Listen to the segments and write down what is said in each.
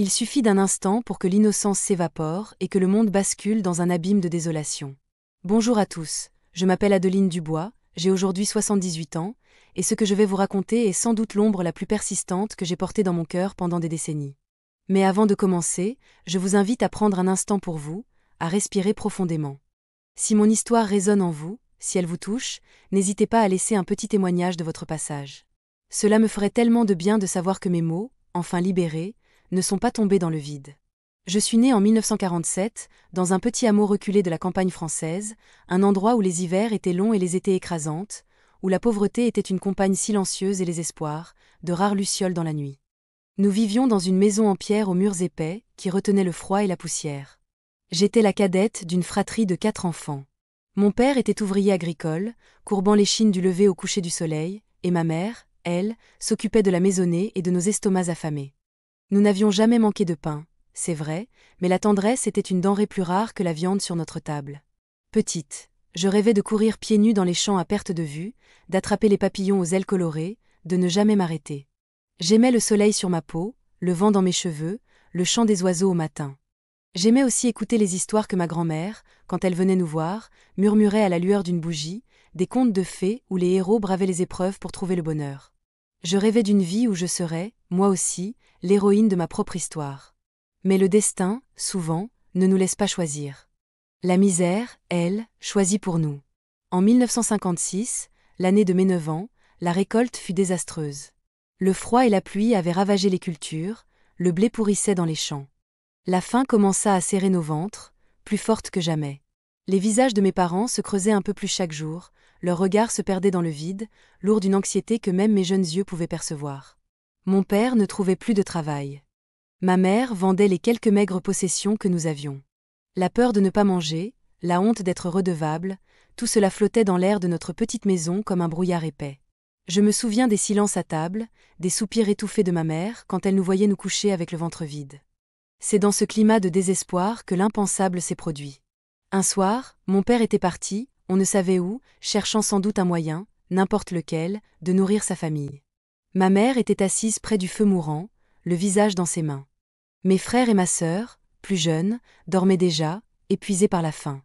Il suffit d'un instant pour que l'innocence s'évapore et que le monde bascule dans un abîme de désolation. Bonjour à tous, je m'appelle Adeline Dubois, j'ai aujourd'hui 78 ans, et ce que je vais vous raconter est sans doute l'ombre la plus persistante que j'ai portée dans mon cœur pendant des décennies. Mais avant de commencer, je vous invite à prendre un instant pour vous, à respirer profondément. Si mon histoire résonne en vous, si elle vous touche, n'hésitez pas à laisser un petit témoignage de votre passage. Cela me ferait tellement de bien de savoir que mes mots, enfin libérés, ne sont pas tombés dans le vide. Je suis née en 1947, dans un petit hameau reculé de la campagne française, un endroit où les hivers étaient longs et les étés écrasantes, où la pauvreté était une compagne silencieuse et les espoirs, de rares lucioles dans la nuit. Nous vivions dans une maison en pierre aux murs épais, qui retenait le froid et la poussière. J'étais la cadette d'une fratrie de 4 enfants. Mon père était ouvrier agricole, courbant l'échine du lever au coucher du soleil, et ma mère, elle, s'occupait de la maisonnée et de nos estomacs affamés. Nous n'avions jamais manqué de pain, c'est vrai, mais la tendresse était une denrée plus rare que la viande sur notre table. Petite, je rêvais de courir pieds nus dans les champs à perte de vue, d'attraper les papillons aux ailes colorées, de ne jamais m'arrêter. J'aimais le soleil sur ma peau, le vent dans mes cheveux, le chant des oiseaux au matin. J'aimais aussi écouter les histoires que ma grand-mère, quand elle venait nous voir, murmurait à la lueur d'une bougie, des contes de fées où les héros bravaient les épreuves pour trouver le bonheur. Je rêvais d'une vie où je serais, moi aussi, l'héroïne de ma propre histoire. Mais le destin, souvent, ne nous laisse pas choisir. La misère, elle, choisit pour nous. En 1956, l'année de mes 9 ans, la récolte fut désastreuse. Le froid et la pluie avaient ravagé les cultures, le blé pourrissait dans les champs. La faim commença à serrer nos ventres, plus forte que jamais. Les visages de mes parents se creusaient un peu plus chaque jour, leurs regards se perdaient dans le vide, lourds d'une anxiété que même mes jeunes yeux pouvaient percevoir. Mon père ne trouvait plus de travail. Ma mère vendait les quelques maigres possessions que nous avions. La peur de ne pas manger, la honte d'être redevable, tout cela flottait dans l'air de notre petite maison comme un brouillard épais. Je me souviens des silences à table, des soupirs étouffés de ma mère quand elle nous voyait nous coucher avec le ventre vide. C'est dans ce climat de désespoir que l'impensable s'est produit. Un soir, mon père était parti, on ne savait où, cherchant sans doute un moyen, n'importe lequel, de nourrir sa famille. Ma mère était assise près du feu mourant, le visage dans ses mains. Mes frères et ma sœur, plus jeunes, dormaient déjà, épuisés par la faim.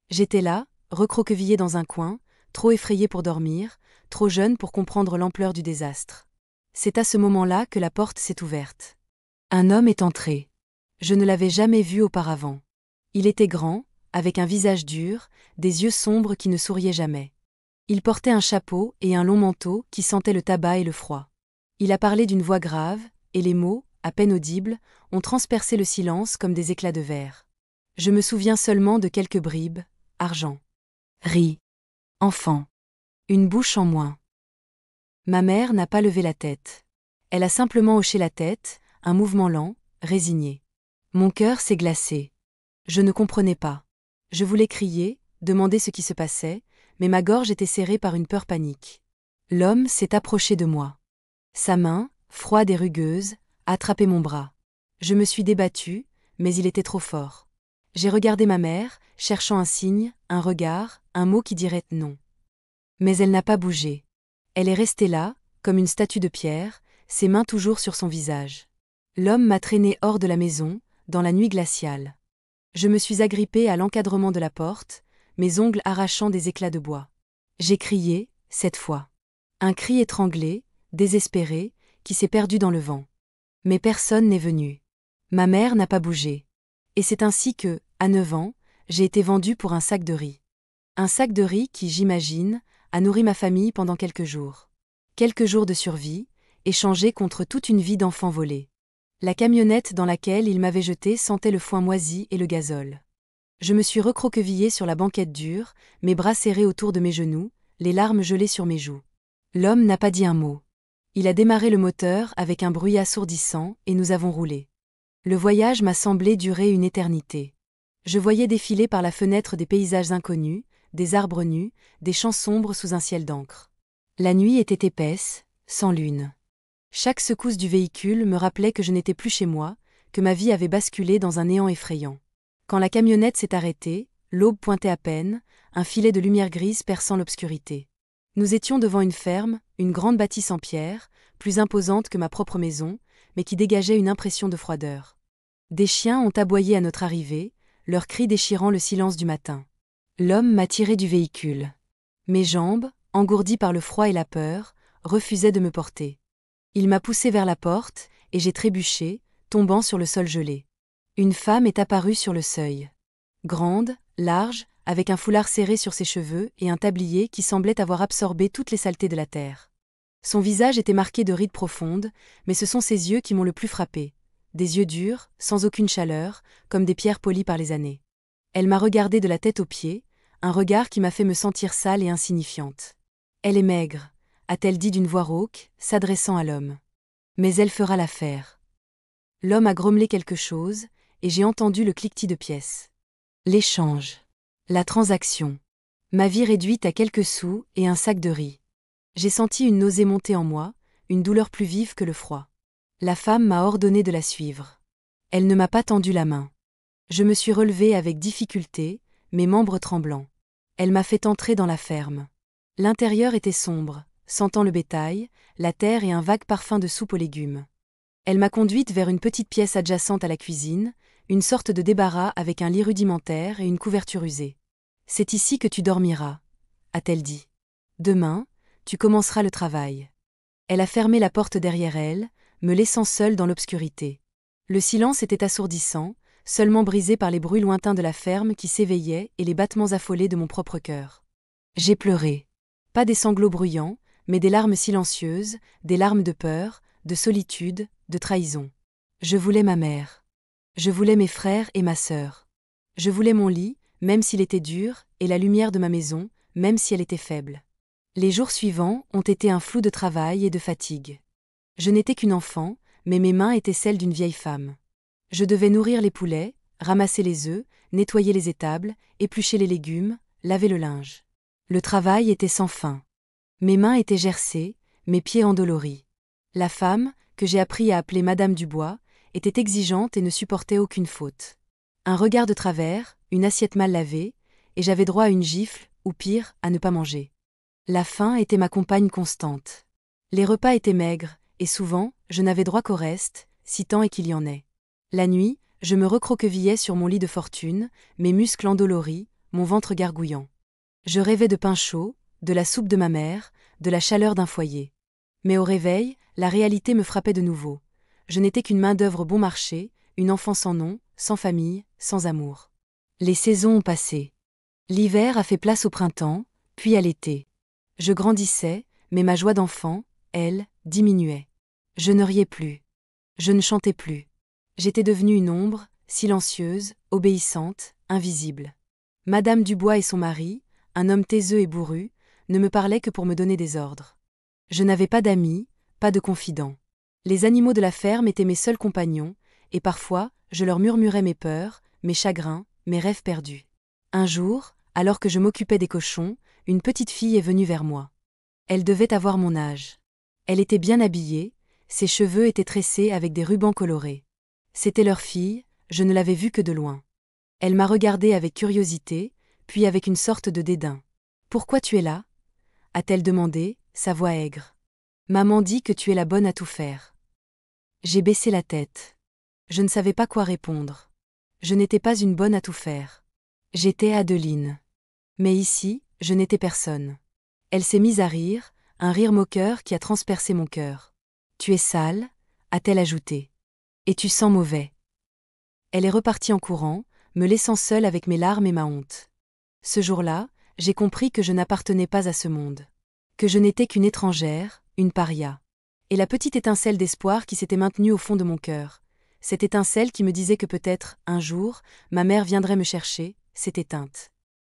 J'étais là, recroquevillée dans un coin, trop effrayée pour dormir, trop jeune pour comprendre l'ampleur du désastre. C'est à ce moment-là que la porte s'est ouverte. Un homme est entré. Je ne l'avais jamais vu auparavant. Il était grand, avec un visage dur, des yeux sombres qui ne souriaient jamais. Il portait un chapeau et un long manteau qui sentait le tabac et le froid. Il a parlé d'une voix grave, et les mots, à peine audibles, ont transpercé le silence comme des éclats de verre. Je me souviens seulement de quelques bribes, argent. Riz. Enfant. Une bouche en moins. Ma mère n'a pas levé la tête. Elle a simplement hoché la tête, un mouvement lent, résigné. Mon cœur s'est glacé. Je ne comprenais pas. Je voulais crier, demander ce qui se passait, mais ma gorge était serrée par une peur panique. L'homme s'est approché de moi. Sa main, froide et rugueuse, a attrapé mon bras. Je me suis débattue, mais il était trop fort. J'ai regardé ma mère, cherchant un signe, un regard, un mot qui dirait non. Mais elle n'a pas bougé. Elle est restée là, comme une statue de pierre, ses mains toujours sur son visage. L'homme m'a traînée hors de la maison, dans la nuit glaciale. Je me suis agrippée à l'encadrement de la porte, mes ongles arrachant des éclats de bois. J'ai crié, cette fois. Un cri étranglé, désespéré, qui s'est perdu dans le vent. Mais personne n'est venu. Ma mère n'a pas bougé. Et c'est ainsi que, à 9 ans, j'ai été vendue pour un sac de riz. Un sac de riz qui, j'imagine, a nourri ma famille pendant quelques jours. Quelques jours de survie, échangés contre toute une vie d'enfant volé. La camionnette dans laquelle il m'avait jeté sentait le foin moisi et le gazole. Je me suis recroquevillée sur la banquette dure, mes bras serrés autour de mes genoux, les larmes gelées sur mes joues. L'homme n'a pas dit un mot. Il a démarré le moteur avec un bruit assourdissant et nous avons roulé. Le voyage m'a semblé durer une éternité. Je voyais défiler par la fenêtre des paysages inconnus, des arbres nus, des champs sombres sous un ciel d'encre. La nuit était épaisse, sans lune. Chaque secousse du véhicule me rappelait que je n'étais plus chez moi, que ma vie avait basculé dans un néant effrayant. Quand la camionnette s'est arrêtée, l'aube pointait à peine, un filet de lumière grise perçant l'obscurité. Nous étions devant une ferme, une grande bâtisse en pierre, plus imposante que ma propre maison, mais qui dégageait une impression de froideur. Des chiens ont aboyé à notre arrivée, leurs cris déchirant le silence du matin. L'homme m'a tiré du véhicule. Mes jambes, engourdies par le froid et la peur, refusaient de me porter. Il m'a poussé vers la porte, et j'ai trébuché, tombant sur le sol gelé. Une femme est apparue sur le seuil. Grande, large, avec un foulard serré sur ses cheveux et un tablier qui semblait avoir absorbé toutes les saletés de la terre. Son visage était marqué de rides profondes, mais ce sont ses yeux qui m'ont le plus frappé. Des yeux durs, sans aucune chaleur, comme des pierres polies par les années. Elle m'a regardé de la tête aux pieds, un regard qui m'a fait me sentir sale et insignifiante. Elle est maigre, a-t-elle dit d'une voix rauque, s'adressant à l'homme. Mais elle fera l'affaire. L'homme a grommelé quelque chose, et j'ai entendu le cliquetis de pièces. L'échange. La transaction. Ma vie réduite à quelques sous et un sac de riz. J'ai senti une nausée monter en moi, une douleur plus vive que le froid. La femme m'a ordonné de la suivre. Elle ne m'a pas tendu la main. Je me suis relevée avec difficulté, mes membres tremblants. Elle m'a fait entrer dans la ferme. L'intérieur était sombre, sentant le bétail, la terre et un vague parfum de soupe aux légumes. Elle m'a conduite vers une petite pièce adjacente à la cuisine, une sorte de débarras avec un lit rudimentaire et une couverture usée. « C'est ici que tu dormiras, » a-t-elle dit. « Demain, tu commenceras le travail. » Elle a fermé la porte derrière elle, me laissant seule dans l'obscurité. Le silence était assourdissant, seulement brisé par les bruits lointains de la ferme qui s'éveillaient et les battements affolés de mon propre cœur. J'ai pleuré. Pas des sanglots bruyants, mais des larmes silencieuses, des larmes de peur, de solitude, de trahison. Je voulais ma mère. Je voulais mes frères et ma sœur. Je voulais mon lit, même s'il était dur, et la lumière de ma maison, même si elle était faible. Les jours suivants ont été un flou de travail et de fatigue. Je n'étais qu'une enfant, mais mes mains étaient celles d'une vieille femme. Je devais nourrir les poulets, ramasser les œufs, nettoyer les étables, éplucher les légumes, laver le linge. Le travail était sans fin. Mes mains étaient gercées, mes pieds endoloris. La femme, que j'ai appris à appeler Madame Dubois, était exigeante et ne supportait aucune faute. Un regard de travers, une assiette mal lavée, et j'avais droit à une gifle, ou pire, à ne pas manger. La faim était ma compagne constante. Les repas étaient maigres, et souvent, je n'avais droit qu'au reste, si tant est qu'il y en ait. La nuit, je me recroquevillais sur mon lit de fortune, mes muscles endoloris, mon ventre gargouillant. Je rêvais de pain chaud, de la soupe de ma mère, de la chaleur d'un foyer. Mais au réveil, la réalité me frappait de nouveau. Je n'étais qu'une main-d'œuvre bon marché, une enfant sans nom, sans famille, sans amour. Les saisons ont passé. L'hiver a fait place au printemps, puis à l'été. Je grandissais, mais ma joie d'enfant, elle, diminuait. Je ne riais plus. Je ne chantais plus. J'étais devenue une ombre, silencieuse, obéissante, invisible. Madame Dubois et son mari, un homme taiseux et bourru, ne me parlaient que pour me donner des ordres. Je n'avais pas d'amis, pas de confidents. Les animaux de la ferme étaient mes seuls compagnons, et parfois, je leur murmurais mes peurs, mes chagrins, mes rêves perdus. Un jour, alors que je m'occupais des cochons, une petite fille est venue vers moi. Elle devait avoir mon âge. Elle était bien habillée, ses cheveux étaient tressés avec des rubans colorés. C'était leur fille, je ne l'avais vue que de loin. Elle m'a regardée avec curiosité, puis avec une sorte de dédain. « Pourquoi tu es là » a-t-elle demandé, sa voix aigre. « Maman dit que tu es la bonne à tout faire. » J'ai baissé la tête. Je ne savais pas quoi répondre. Je n'étais pas une bonne à tout faire. J'étais Adeline. Mais ici, je n'étais personne. Elle s'est mise à rire, un rire moqueur qui a transpercé mon cœur. « Tu es sale » a-t-elle ajouté. « Et tu sens mauvais. » Elle est repartie en courant, me laissant seule avec mes larmes et ma honte. Ce jour-là, j'ai compris que je n'appartenais pas à ce monde. Que je n'étais qu'une étrangère, une paria. Et la petite étincelle d'espoir qui s'était maintenue au fond de mon cœur, cette étincelle qui me disait que peut-être, un jour, ma mère viendrait me chercher, s'est éteinte.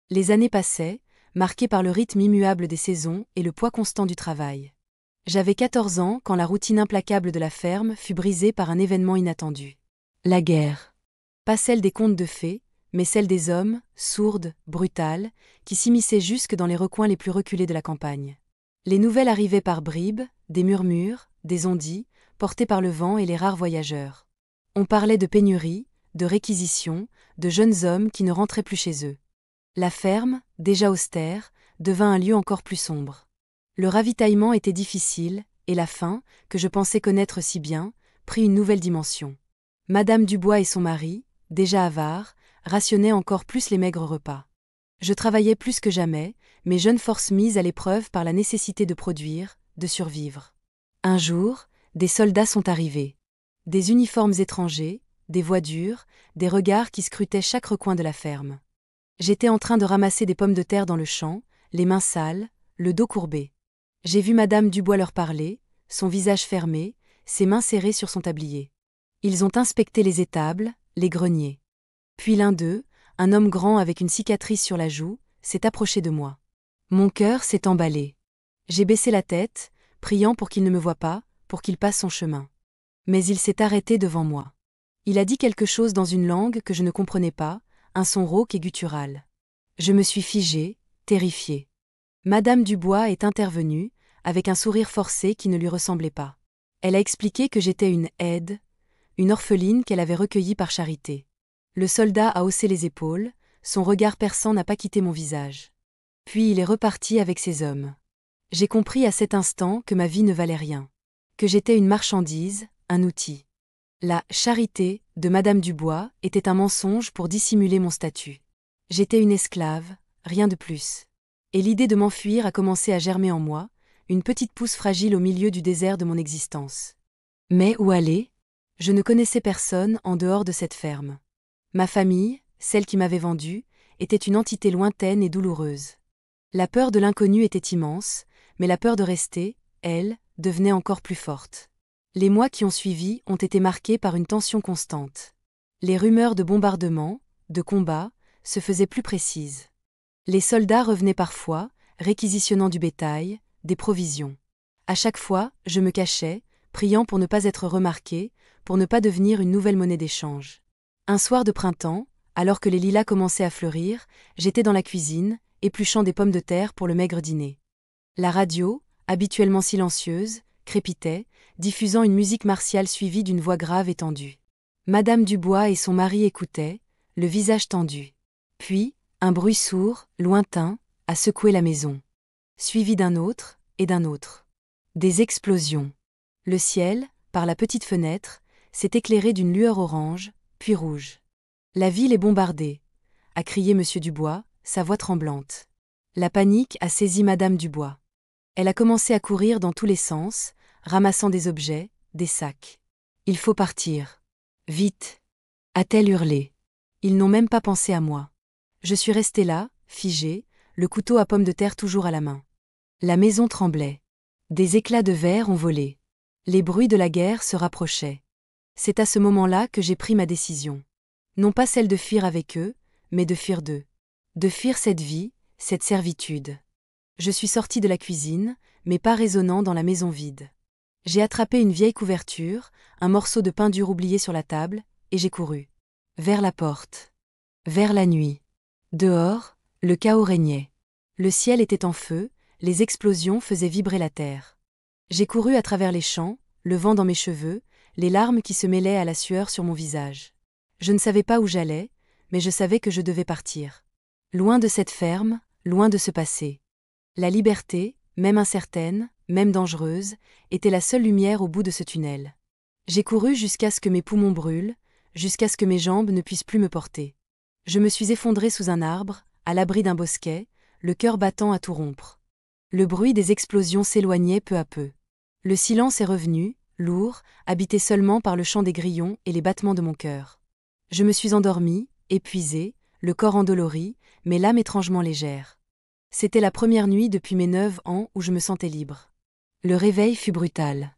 Les années passaient, marquées par le rythme immuable des saisons et le poids constant du travail. J'avais 14 ans quand la routine implacable de la ferme fut brisée par un événement inattendu. La guerre. Pas celle des contes de fées, mais celle des hommes, sourdes, brutales, qui s'immisçaient jusque dans les recoins les plus reculés de la campagne. Les nouvelles arrivaient par bribes, des murmures, des ondits, portés par le vent et les rares voyageurs. On parlait de pénurie, de réquisition, de jeunes hommes qui ne rentraient plus chez eux. La ferme, déjà austère, devint un lieu encore plus sombre. Le ravitaillement était difficile, et la faim, que je pensais connaître si bien, prit une nouvelle dimension. Madame Dubois et son mari, déjà avares, rationnaient encore plus les maigres repas. Je travaillais plus que jamais, mes jeunes forces mises à l'épreuve par la nécessité de produire, de survivre. Un jour, des soldats sont arrivés. Des uniformes étrangers, des voix dures, des regards qui scrutaient chaque recoin de la ferme. J'étais en train de ramasser des pommes de terre dans le champ, les mains sales, le dos courbé. J'ai vu Madame Dubois leur parler, son visage fermé, ses mains serrées sur son tablier. Ils ont inspecté les étables, les greniers. Puis l'un d'eux, un homme grand avec une cicatrice sur la joue, s'est approché de moi. Mon cœur s'est emballé. J'ai baissé la tête, priant pour qu'il ne me voie pas, pour qu'il passe son chemin. Mais il s'est arrêté devant moi. Il a dit quelque chose dans une langue que je ne comprenais pas, un son rauque et guttural. Je me suis figée, terrifiée. Madame Dubois est intervenue, avec un sourire forcé qui ne lui ressemblait pas. Elle a expliqué que j'étais une aide, une orpheline qu'elle avait recueillie par charité. Le soldat a haussé les épaules, son regard perçant n'a pas quitté mon visage. Puis il est reparti avec ses hommes. J'ai compris à cet instant que ma vie ne valait rien. Que j'étais une marchandise, un outil. La « charité » de Madame Dubois était un mensonge pour dissimuler mon statut. J'étais une esclave, rien de plus. Et l'idée de m'enfuir a commencé à germer en moi, une petite pousse fragile au milieu du désert de mon existence. Mais où aller ? Je ne connaissais personne en dehors de cette ferme. Ma famille, celle qui m'avait vendue, était une entité lointaine et douloureuse. La peur de l'inconnu était immense, mais la peur de rester, elle, devenait encore plus forte. Les mois qui ont suivi ont été marqués par une tension constante. Les rumeurs de bombardements, de combats, se faisaient plus précises. Les soldats revenaient parfois, réquisitionnant du bétail, des provisions. À chaque fois, je me cachais, priant pour ne pas être remarqué, pour ne pas devenir une nouvelle monnaie d'échange. Un soir de printemps, alors que les lilas commençaient à fleurir, j'étais dans la cuisine, épluchant des pommes de terre pour le maigre dîner. La radio, habituellement silencieuse, crépitait, diffusant une musique martiale suivie d'une voix grave et tendue. Madame Dubois et son mari écoutaient, le visage tendu. Puis, un bruit sourd, lointain, a secoué la maison. Suivi d'un autre, et d'un autre. Des explosions. Le ciel, par la petite fenêtre, s'est éclairé d'une lueur orange, puis rouge. La ville est bombardée, a crié Monsieur Dubois, sa voix tremblante. La panique a saisi Madame Dubois. Elle a commencé à courir dans tous les sens, ramassant des objets, des sacs. Il faut partir. Vite. A-t-elle hurlé. Ils n'ont même pas pensé à moi. Je suis restée là, figée, le couteau à pommes de terre toujours à la main. La maison tremblait. Des éclats de verre ont volé. Les bruits de la guerre se rapprochaient. C'est à ce moment-là que j'ai pris ma décision. Non pas celle de fuir avec eux, mais de fuir d'eux. De fuir cette vie, cette servitude. Je suis sortie de la cuisine, mes pas résonnant dans la maison vide. J'ai attrapé une vieille couverture, un morceau de pain dur oublié sur la table, et j'ai couru. Vers la porte. Vers la nuit. Dehors, le chaos régnait. Le ciel était en feu, les explosions faisaient vibrer la terre. J'ai couru à travers les champs, le vent dans mes cheveux, les larmes qui se mêlaient à la sueur sur mon visage. Je ne savais pas où j'allais, mais je savais que je devais partir. Loin de cette ferme, loin de ce passé. La liberté, même incertaine, même dangereuse, était la seule lumière au bout de ce tunnel. J'ai couru jusqu'à ce que mes poumons brûlent, jusqu'à ce que mes jambes ne puissent plus me porter. Je me suis effondrée sous un arbre, à l'abri d'un bosquet, le cœur battant à tout rompre. Le bruit des explosions s'éloignait peu à peu. Le silence est revenu, lourd, habité seulement par le chant des grillons et les battements de mon cœur. Je me suis endormie, épuisée, le corps endolori, mais l'âme étrangement légère. C'était la première nuit depuis mes 9 ans où je me sentais libre. Le réveil fut brutal.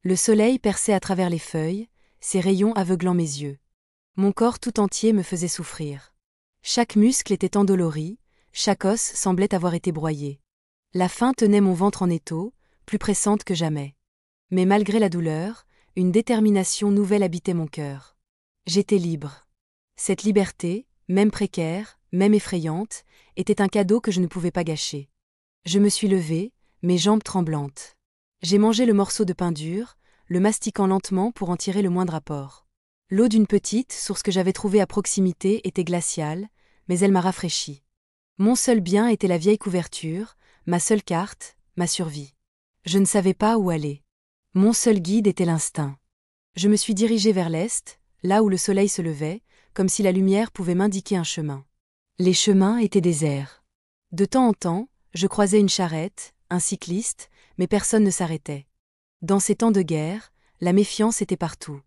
Le soleil perçait à travers les feuilles, ses rayons aveuglant mes yeux. Mon corps tout entier me faisait souffrir. Chaque muscle était endolori, chaque os semblait avoir été broyé. La faim tenait mon ventre en étau, plus pressante que jamais. Mais malgré la douleur, une détermination nouvelle habitait mon cœur. J'étais libre. Cette liberté, même précaire, même effrayante, était un cadeau que je ne pouvais pas gâcher. Je me suis levée, mes jambes tremblantes. J'ai mangé le morceau de pain dur, le mastiquant lentement pour en tirer le moindre apport. L'eau d'une petite source que j'avais trouvée à proximité était glaciale, mais elle m'a rafraîchi. Mon seul bien était la vieille couverture, ma seule carte, ma survie. Je ne savais pas où aller. Mon seul guide était l'instinct. Je me suis dirigée vers l'est, là où le soleil se levait, comme si la lumière pouvait m'indiquer un chemin. Les chemins étaient déserts. De temps en temps, je croisais une charrette, un cycliste, mais personne ne s'arrêtait. Dans ces temps de guerre, la méfiance était partout.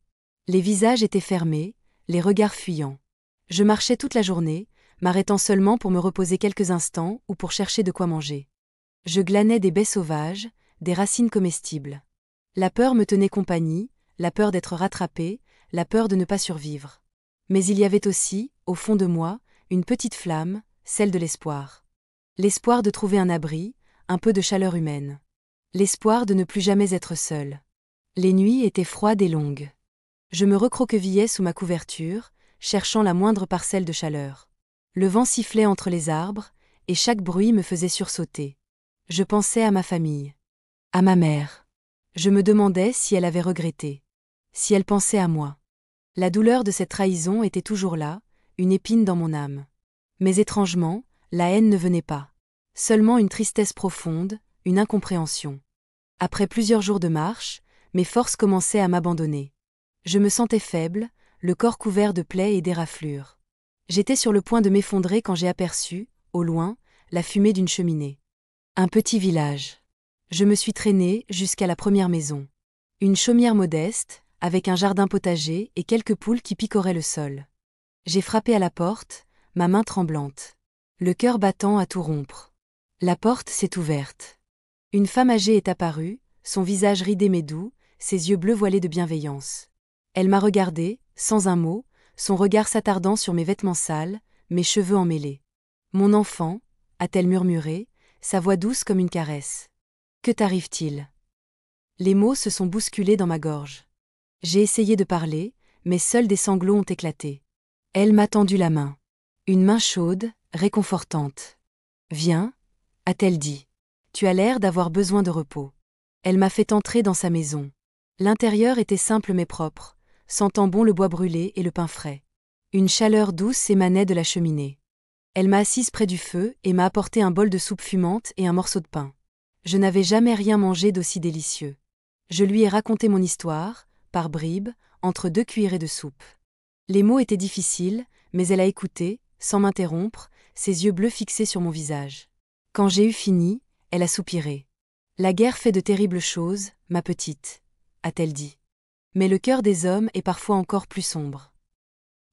Les visages étaient fermés, les regards fuyants. Je marchais toute la journée, m'arrêtant seulement pour me reposer quelques instants ou pour chercher de quoi manger. Je glanais des baies sauvages, des racines comestibles. La peur me tenait compagnie, la peur d'être rattrapé, la peur de ne pas survivre. Mais il y avait aussi, au fond de moi, une petite flamme, celle de l'espoir. L'espoir de trouver un abri, un peu de chaleur humaine. L'espoir de ne plus jamais être seul. Les nuits étaient froides et longues. Je me recroquevillais sous ma couverture, cherchant la moindre parcelle de chaleur. Le vent sifflait entre les arbres, et chaque bruit me faisait sursauter. Je pensais à ma famille. À ma mère. Je me demandais si elle avait regretté. Si elle pensait à moi. La douleur de cette trahison était toujours là, une épine dans mon âme. Mais étrangement, la haine ne venait pas. Seulement une tristesse profonde, une incompréhension. Après plusieurs jours de marche, mes forces commençaient à m'abandonner. Je me sentais faible, le corps couvert de plaies et d'éraflures. J'étais sur le point de m'effondrer quand j'ai aperçu, au loin, la fumée d'une cheminée. Un petit village. Je me suis traînée jusqu'à la première maison. Une chaumière modeste, avec un jardin potager et quelques poules qui picoraient le sol. J'ai frappé à la porte, ma main tremblante. Le cœur battant à tout rompre. La porte s'est ouverte. Une femme âgée est apparue, son visage ridé mais doux, ses yeux bleus voilés de bienveillance. Elle m'a regardé, sans un mot, son regard s'attardant sur mes vêtements sales, mes cheveux emmêlés. « Mon enfant » a-t-elle murmuré, sa voix douce comme une caresse. « Que t'arrive-t-il » Les mots se sont bousculés dans ma gorge. J'ai essayé de parler, mais seuls des sanglots ont éclaté. Elle m'a tendu la main. Une main chaude, réconfortante. « Viens » a-t-elle dit. « Tu as l'air d'avoir besoin de repos. » Elle m'a fait entrer dans sa maison. L'intérieur était simple mais propre, sentant bon le bois brûlé et le pain frais. Une chaleur douce émanait de la cheminée. Elle m'a assise près du feu et m'a apporté un bol de soupe fumante et un morceau de pain. Je n'avais jamais rien mangé d'aussi délicieux. Je lui ai raconté mon histoire, par bribes, entre 2 cuillerées de soupe. Les mots étaient difficiles, mais elle a écouté, sans m'interrompre, ses yeux bleus fixés sur mon visage. Quand j'ai eu fini, elle a soupiré. « La guerre fait de terribles choses, ma petite » a-t-elle dit. Mais le cœur des hommes est parfois encore plus sombre.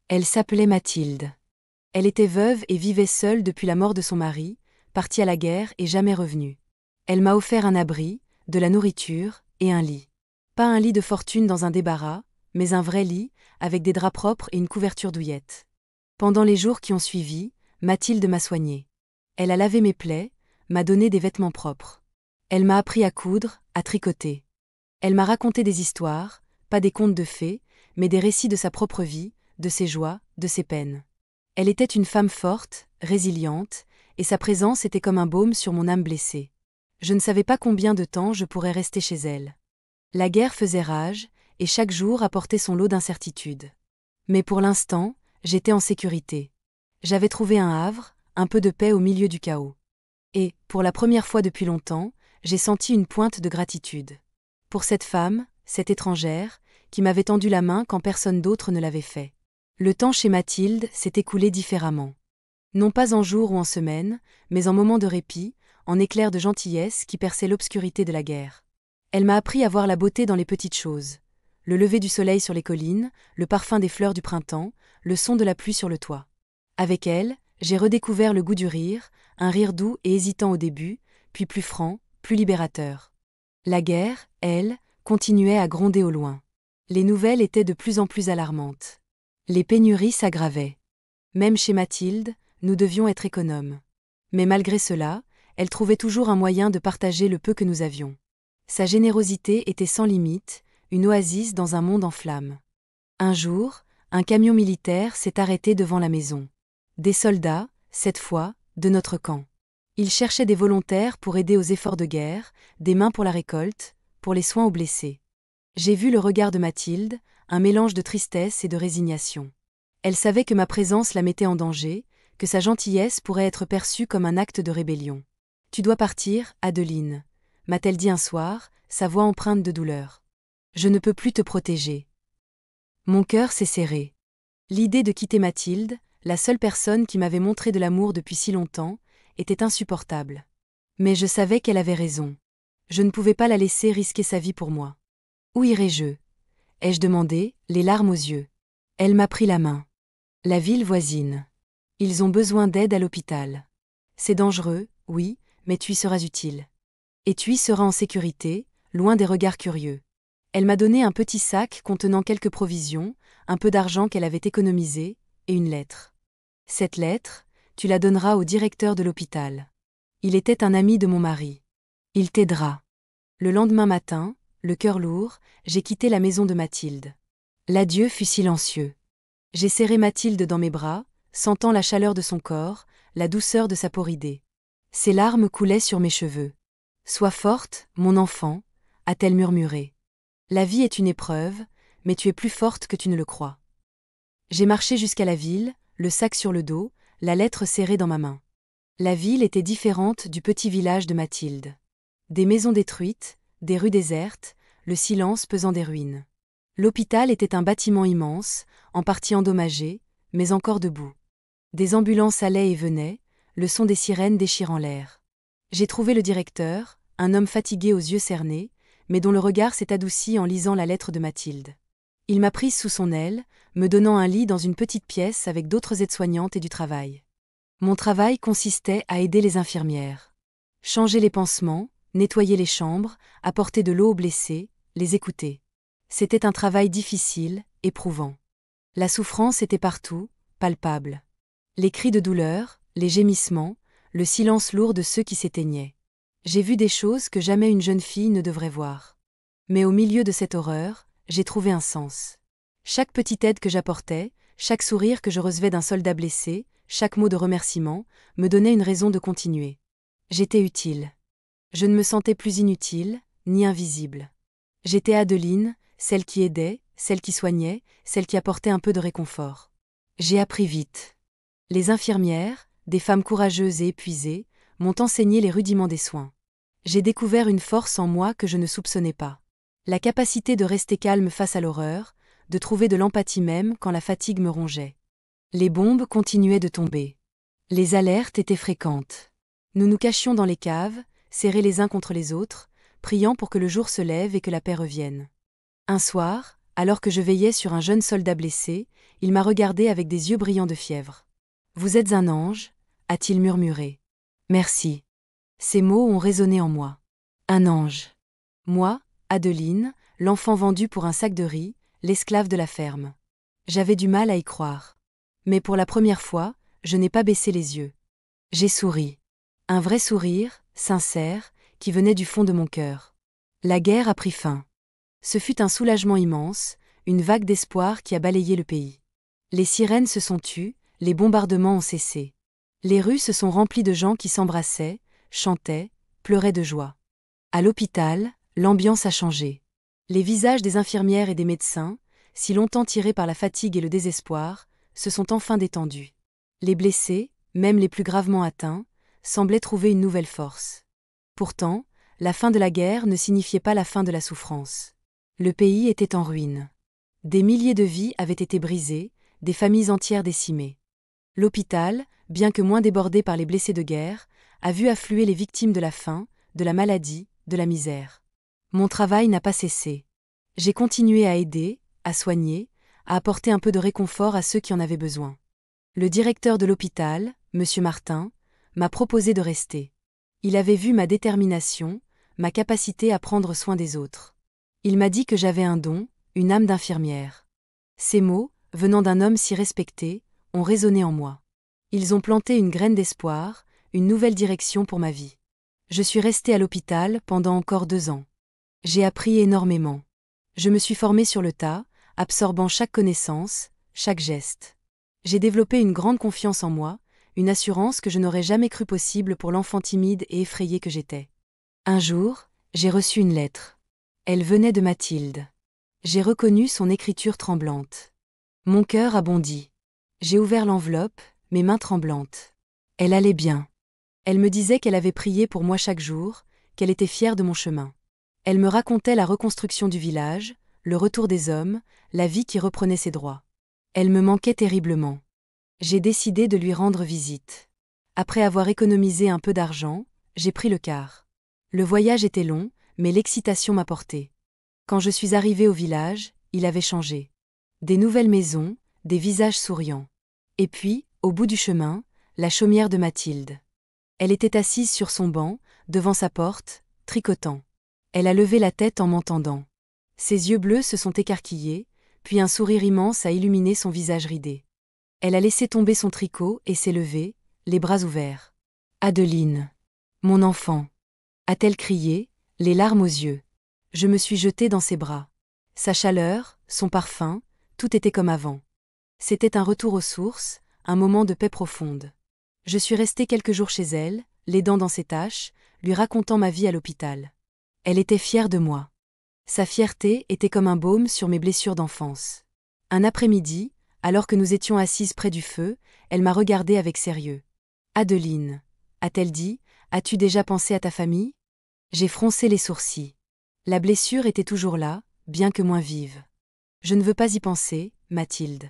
Elle s'appelait Mathilde. Elle était veuve et vivait seule depuis la mort de son mari, partie à la guerre et jamais revenue. Elle m'a offert un abri, de la nourriture et un lit. Pas un lit de fortune dans un débarras, mais un vrai lit, avec des draps propres et une couverture douillette. Pendant les jours qui ont suivi, Mathilde m'a soignée. Elle a lavé mes plaies, m'a donné des vêtements propres. Elle m'a appris à coudre, à tricoter. Elle m'a raconté des histoires, pas des contes de fées, mais des récits de sa propre vie, de ses joies, de ses peines. Elle était une femme forte, résiliente, et sa présence était comme un baume sur mon âme blessée. Je ne savais pas combien de temps je pourrais rester chez elle. La guerre faisait rage, et chaque jour apportait son lot d'incertitudes. Mais pour l'instant, j'étais en sécurité. J'avais trouvé un havre, un peu de paix au milieu du chaos. Et, pour la première fois depuis longtemps, j'ai senti une pointe de gratitude. Pour cette femme, cette étrangère, qui m'avait tendu la main quand personne d'autre ne l'avait fait. Le temps chez Mathilde s'est écoulé différemment. Non pas en jours ou en semaines, mais en moments de répit, en éclairs de gentillesse qui perçaient l'obscurité de la guerre. Elle m'a appris à voir la beauté dans les petites choses. Le lever du soleil sur les collines, le parfum des fleurs du printemps, le son de la pluie sur le toit. Avec elle, j'ai redécouvert le goût du rire, un rire doux et hésitant au début, puis plus franc, plus libérateur. La guerre, elle, continuait à gronder au loin. Les nouvelles étaient de plus en plus alarmantes. Les pénuries s'aggravaient. Même chez Mathilde, nous devions être économes. Mais malgré cela, elle trouvait toujours un moyen de partager le peu que nous avions. Sa générosité était sans limite, une oasis dans un monde en flammes. Un jour, un camion militaire s'est arrêté devant la maison. Des soldats, cette fois, de notre camp. Ils cherchaient des volontaires pour aider aux efforts de guerre, des mains pour la récolte, pour les soins aux blessés. J'ai vu le regard de Mathilde, un mélange de tristesse et de résignation. Elle savait que ma présence la mettait en danger, que sa gentillesse pourrait être perçue comme un acte de rébellion. « Tu dois partir, Adeline » m'a-t-elle dit un soir, sa voix empreinte de douleur. « Je ne peux plus te protéger. » Mon cœur s'est serré. L'idée de quitter Mathilde, la seule personne qui m'avait montré de l'amour depuis si longtemps, était insupportable. Mais je savais qu'elle avait raison. Je ne pouvais pas la laisser risquer sa vie pour moi. Où irai-je? Ai-je demandé, les larmes aux yeux. Elle m'a pris la main. La ville voisine. Ils ont besoin d'aide à l'hôpital. C'est dangereux, oui, mais tu y seras utile. Et tu y seras en sécurité, loin des regards curieux. Elle m'a donné un petit sac contenant quelques provisions, un peu d'argent qu'elle avait économisé, et une lettre. Cette lettre, tu la donneras au directeur de l'hôpital. Il était un ami de mon mari. Il t'aidera. Le lendemain matin, le cœur lourd, j'ai quitté la maison de Mathilde. L'adieu fut silencieux. J'ai serré Mathilde dans mes bras, sentant la chaleur de son corps, la douceur de sa peau ridée. Ses larmes coulaient sur mes cheveux. « Sois forte, mon enfant », a-t-elle murmuré. La vie est une épreuve, mais tu es plus forte que tu ne le crois. J'ai marché jusqu'à la ville, le sac sur le dos, la lettre serrée dans ma main. La ville était différente du petit village de Mathilde. Des maisons détruites, des rues désertes, le silence pesant des ruines. L'hôpital était un bâtiment immense, en partie endommagé, mais encore debout. Des ambulances allaient et venaient, le son des sirènes déchirant l'air. J'ai trouvé le directeur, un homme fatigué aux yeux cernés, mais dont le regard s'est adouci en lisant la lettre de Mathilde. Il m'a prise sous son aile, me donnant un lit dans une petite pièce avec d'autres aides-soignantes et du travail. Mon travail consistait à aider les infirmières. Changer les pansements, nettoyer les chambres, apporter de l'eau aux blessés, les écouter. C'était un travail difficile, éprouvant. La souffrance était partout, palpable. Les cris de douleur, les gémissements, le silence lourd de ceux qui s'éteignaient. J'ai vu des choses que jamais une jeune fille ne devrait voir. Mais au milieu de cette horreur, j'ai trouvé un sens. Chaque petite aide que j'apportais, chaque sourire que je recevais d'un soldat blessé, chaque mot de remerciement, me donnait une raison de continuer. J'étais utile. Je ne me sentais plus inutile, ni invisible. J'étais Adeline, celle qui aidait, celle qui soignait, celle qui apportait un peu de réconfort. J'ai appris vite. Les infirmières, des femmes courageuses et épuisées, m'ont enseigné les rudiments des soins. J'ai découvert une force en moi que je ne soupçonnais pas. La capacité de rester calme face à l'horreur, de trouver de l'empathie même quand la fatigue me rongeait. Les bombes continuaient de tomber. Les alertes étaient fréquentes. Nous nous cachions dans les caves, serrés les uns contre les autres, priant pour que le jour se lève et que la paix revienne. Un soir, alors que je veillais sur un jeune soldat blessé, il m'a regardé avec des yeux brillants de fièvre. « Vous êtes un ange », a-t-il murmuré. « Merci. » Ces mots ont résonné en moi. Un ange. Moi, Adeline, l'enfant vendu pour un sac de riz, l'esclave de la ferme. J'avais du mal à y croire. Mais pour la première fois, je n'ai pas baissé les yeux. J'ai souri. Un vrai sourire, sincère, qui venait du fond de mon cœur. La guerre a pris fin. Ce fut un soulagement immense, une vague d'espoir qui a balayé le pays. Les sirènes se sont tues, les bombardements ont cessé. Les rues se sont remplies de gens qui s'embrassaient, chantaient, pleuraient de joie. À l'hôpital, l'ambiance a changé. Les visages des infirmières et des médecins, si longtemps tirés par la fatigue et le désespoir, se sont enfin détendus. Les blessés, même les plus gravement atteints, semblaient trouver une nouvelle force. Pourtant, la fin de la guerre ne signifiait pas la fin de la souffrance. Le pays était en ruine. Des milliers de vies avaient été brisées, des familles entières décimées. L'hôpital, bien que moins débordé par les blessés de guerre, a vu affluer les victimes de la faim, de la maladie, de la misère. Mon travail n'a pas cessé. J'ai continué à aider, à soigner, à apporter un peu de réconfort à ceux qui en avaient besoin. Le directeur de l'hôpital, M. Martin, m'a proposé de rester. Il avait vu ma détermination, ma capacité à prendre soin des autres. Il m'a dit que j'avais un don, une âme d'infirmière. Ces mots, venant d'un homme si respecté, ont résonné en moi. Ils ont planté une graine d'espoir, une nouvelle direction pour ma vie. Je suis restée à l'hôpital pendant encore 2 ans. J'ai appris énormément. Je me suis formée sur le tas, absorbant chaque connaissance, chaque geste. J'ai développé une grande confiance en moi, une assurance que je n'aurais jamais cru possible pour l'enfant timide et effrayé que j'étais. Un jour, j'ai reçu une lettre. Elle venait de Mathilde. J'ai reconnu son écriture tremblante. Mon cœur a bondi. J'ai ouvert l'enveloppe, mes mains tremblantes. Elle allait bien. Elle me disait qu'elle avait prié pour moi chaque jour, qu'elle était fière de mon chemin. Elle me racontait la reconstruction du village, le retour des hommes, la vie qui reprenait ses droits. Elle me manquait terriblement. J'ai décidé de lui rendre visite. Après avoir économisé un peu d'argent, j'ai pris le car. Le voyage était long, mais l'excitation m'apportait. Quand je suis arrivée au village, il avait changé. Des nouvelles maisons, des visages souriants. Et puis, au bout du chemin, la chaumière de Mathilde. Elle était assise sur son banc, devant sa porte, tricotant. Elle a levé la tête en m'entendant. Ses yeux bleus se sont écarquillés, puis un sourire immense a illuminé son visage ridé. Elle a laissé tomber son tricot et s'est levée, les bras ouverts. « Adeline, mon enfant !» a-t-elle crié, les larmes aux yeux. Je me suis jetée dans ses bras. Sa chaleur, son parfum, tout était comme avant. C'était un retour aux sources, un moment de paix profonde. Je suis restée quelques jours chez elle, l'aidant dans ses tâches, lui racontant ma vie à l'hôpital. Elle était fière de moi. Sa fierté était comme un baume sur mes blessures d'enfance. Un après-midi, alors que nous étions assises près du feu, elle m'a regardée avec sérieux. « Adeline, a-t-elle dit, as-tu déjà pensé à ta famille ?» J'ai froncé les sourcils. La blessure était toujours là, bien que moins vive. « Je ne veux pas y penser, Mathilde. »«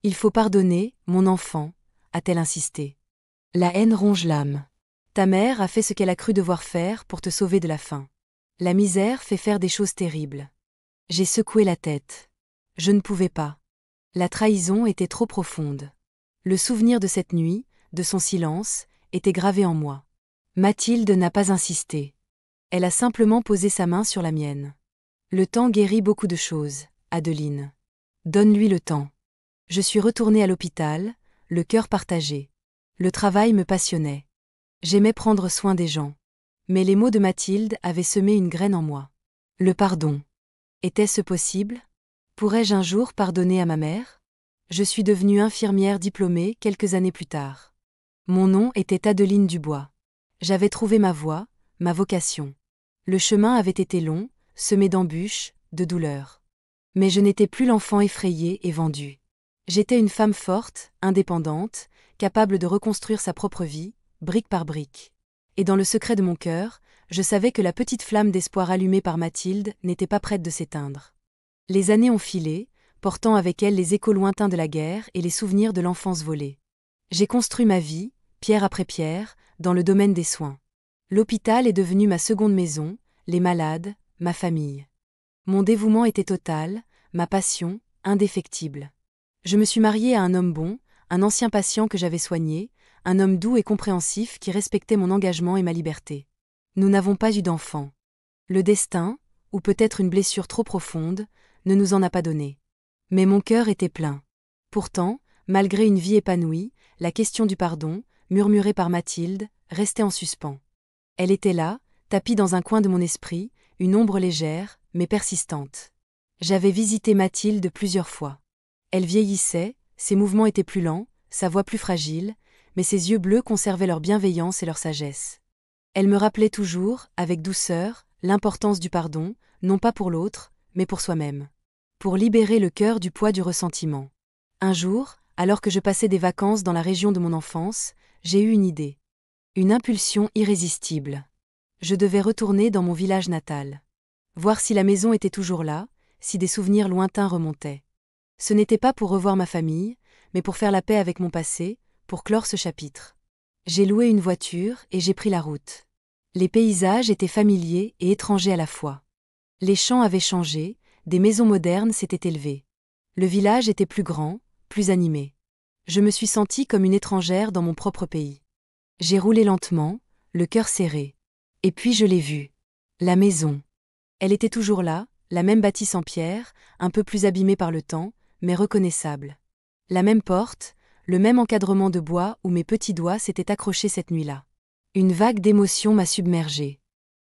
Il faut pardonner, mon enfant », a-t-elle insisté. « La haine ronge l'âme. Ta mère a fait ce qu'elle a cru devoir faire pour te sauver de la faim. La misère fait faire des choses terribles. » J'ai secoué la tête. Je ne pouvais pas. La trahison était trop profonde. Le souvenir de cette nuit, de son silence, était gravé en moi. Mathilde n'a pas insisté. Elle a simplement posé sa main sur la mienne. Le temps guérit beaucoup de choses, Adeline. Donne-lui le temps. Je suis retournée à l'hôpital, le cœur partagé. Le travail me passionnait. J'aimais prendre soin des gens. Mais les mots de Mathilde avaient semé une graine en moi. Le pardon. Était-ce possible ? Pourrais-je un jour pardonner à ma mère ? Je suis devenue infirmière diplômée quelques années plus tard. Mon nom était Adeline Dubois. J'avais trouvé ma voie, ma vocation. Le chemin avait été long, semé d'embûches, de douleurs. Mais je n'étais plus l'enfant effrayé et vendu. J'étais une femme forte, indépendante, capable de reconstruire sa propre vie, brique par brique. Et dans le secret de mon cœur, je savais que la petite flamme d'espoir allumée par Mathilde n'était pas prête de s'éteindre. Les années ont filé, portant avec elles les échos lointains de la guerre et les souvenirs de l'enfance volée. J'ai construit ma vie, pierre après pierre, dans le domaine des soins. L'hôpital est devenu ma seconde maison, les malades, ma famille. Mon dévouement était total, ma passion, indéfectible. Je me suis mariée à un homme bon, un ancien patient que j'avais soigné, un homme doux et compréhensif qui respectait mon engagement et ma liberté. Nous n'avons pas eu d'enfant. Le destin, ou peut-être une blessure trop profonde, ne nous en a pas donné. Mais mon cœur était plein. Pourtant, malgré une vie épanouie, la question du pardon, murmurée par Mathilde, restait en suspens. Elle était là, tapie dans un coin de mon esprit, une ombre légère, mais persistante. J'avais visité Mathilde plusieurs fois. Elle vieillissait, ses mouvements étaient plus lents, sa voix plus fragile, mais ses yeux bleus conservaient leur bienveillance et leur sagesse. Elle me rappelait toujours, avec douceur, l'importance du pardon, non pas pour l'autre, mais pour soi-même. Pour libérer le cœur du poids du ressentiment. Un jour, alors que je passais des vacances dans la région de mon enfance, j'ai eu une idée. Une impulsion irrésistible. Je devais retourner dans mon village natal. Voir si la maison était toujours là, si des souvenirs lointains remontaient. Ce n'était pas pour revoir ma famille, mais pour faire la paix avec mon passé, pour clore ce chapitre. J'ai loué une voiture et j'ai pris la route. Les paysages étaient familiers et étrangers à la fois. Les champs avaient changé, des maisons modernes s'étaient élevées. Le village était plus grand, plus animé. Je me suis sentie comme une étrangère dans mon propre pays. J'ai roulé lentement, le cœur serré. Et puis je l'ai vue. La maison. Elle était toujours là, la même bâtisse en pierre, un peu plus abîmée par le temps, mais reconnaissable. La même porte, le même encadrement de bois où mes petits doigts s'étaient accrochés cette nuit-là. Une vague d'émotion m'a submergée.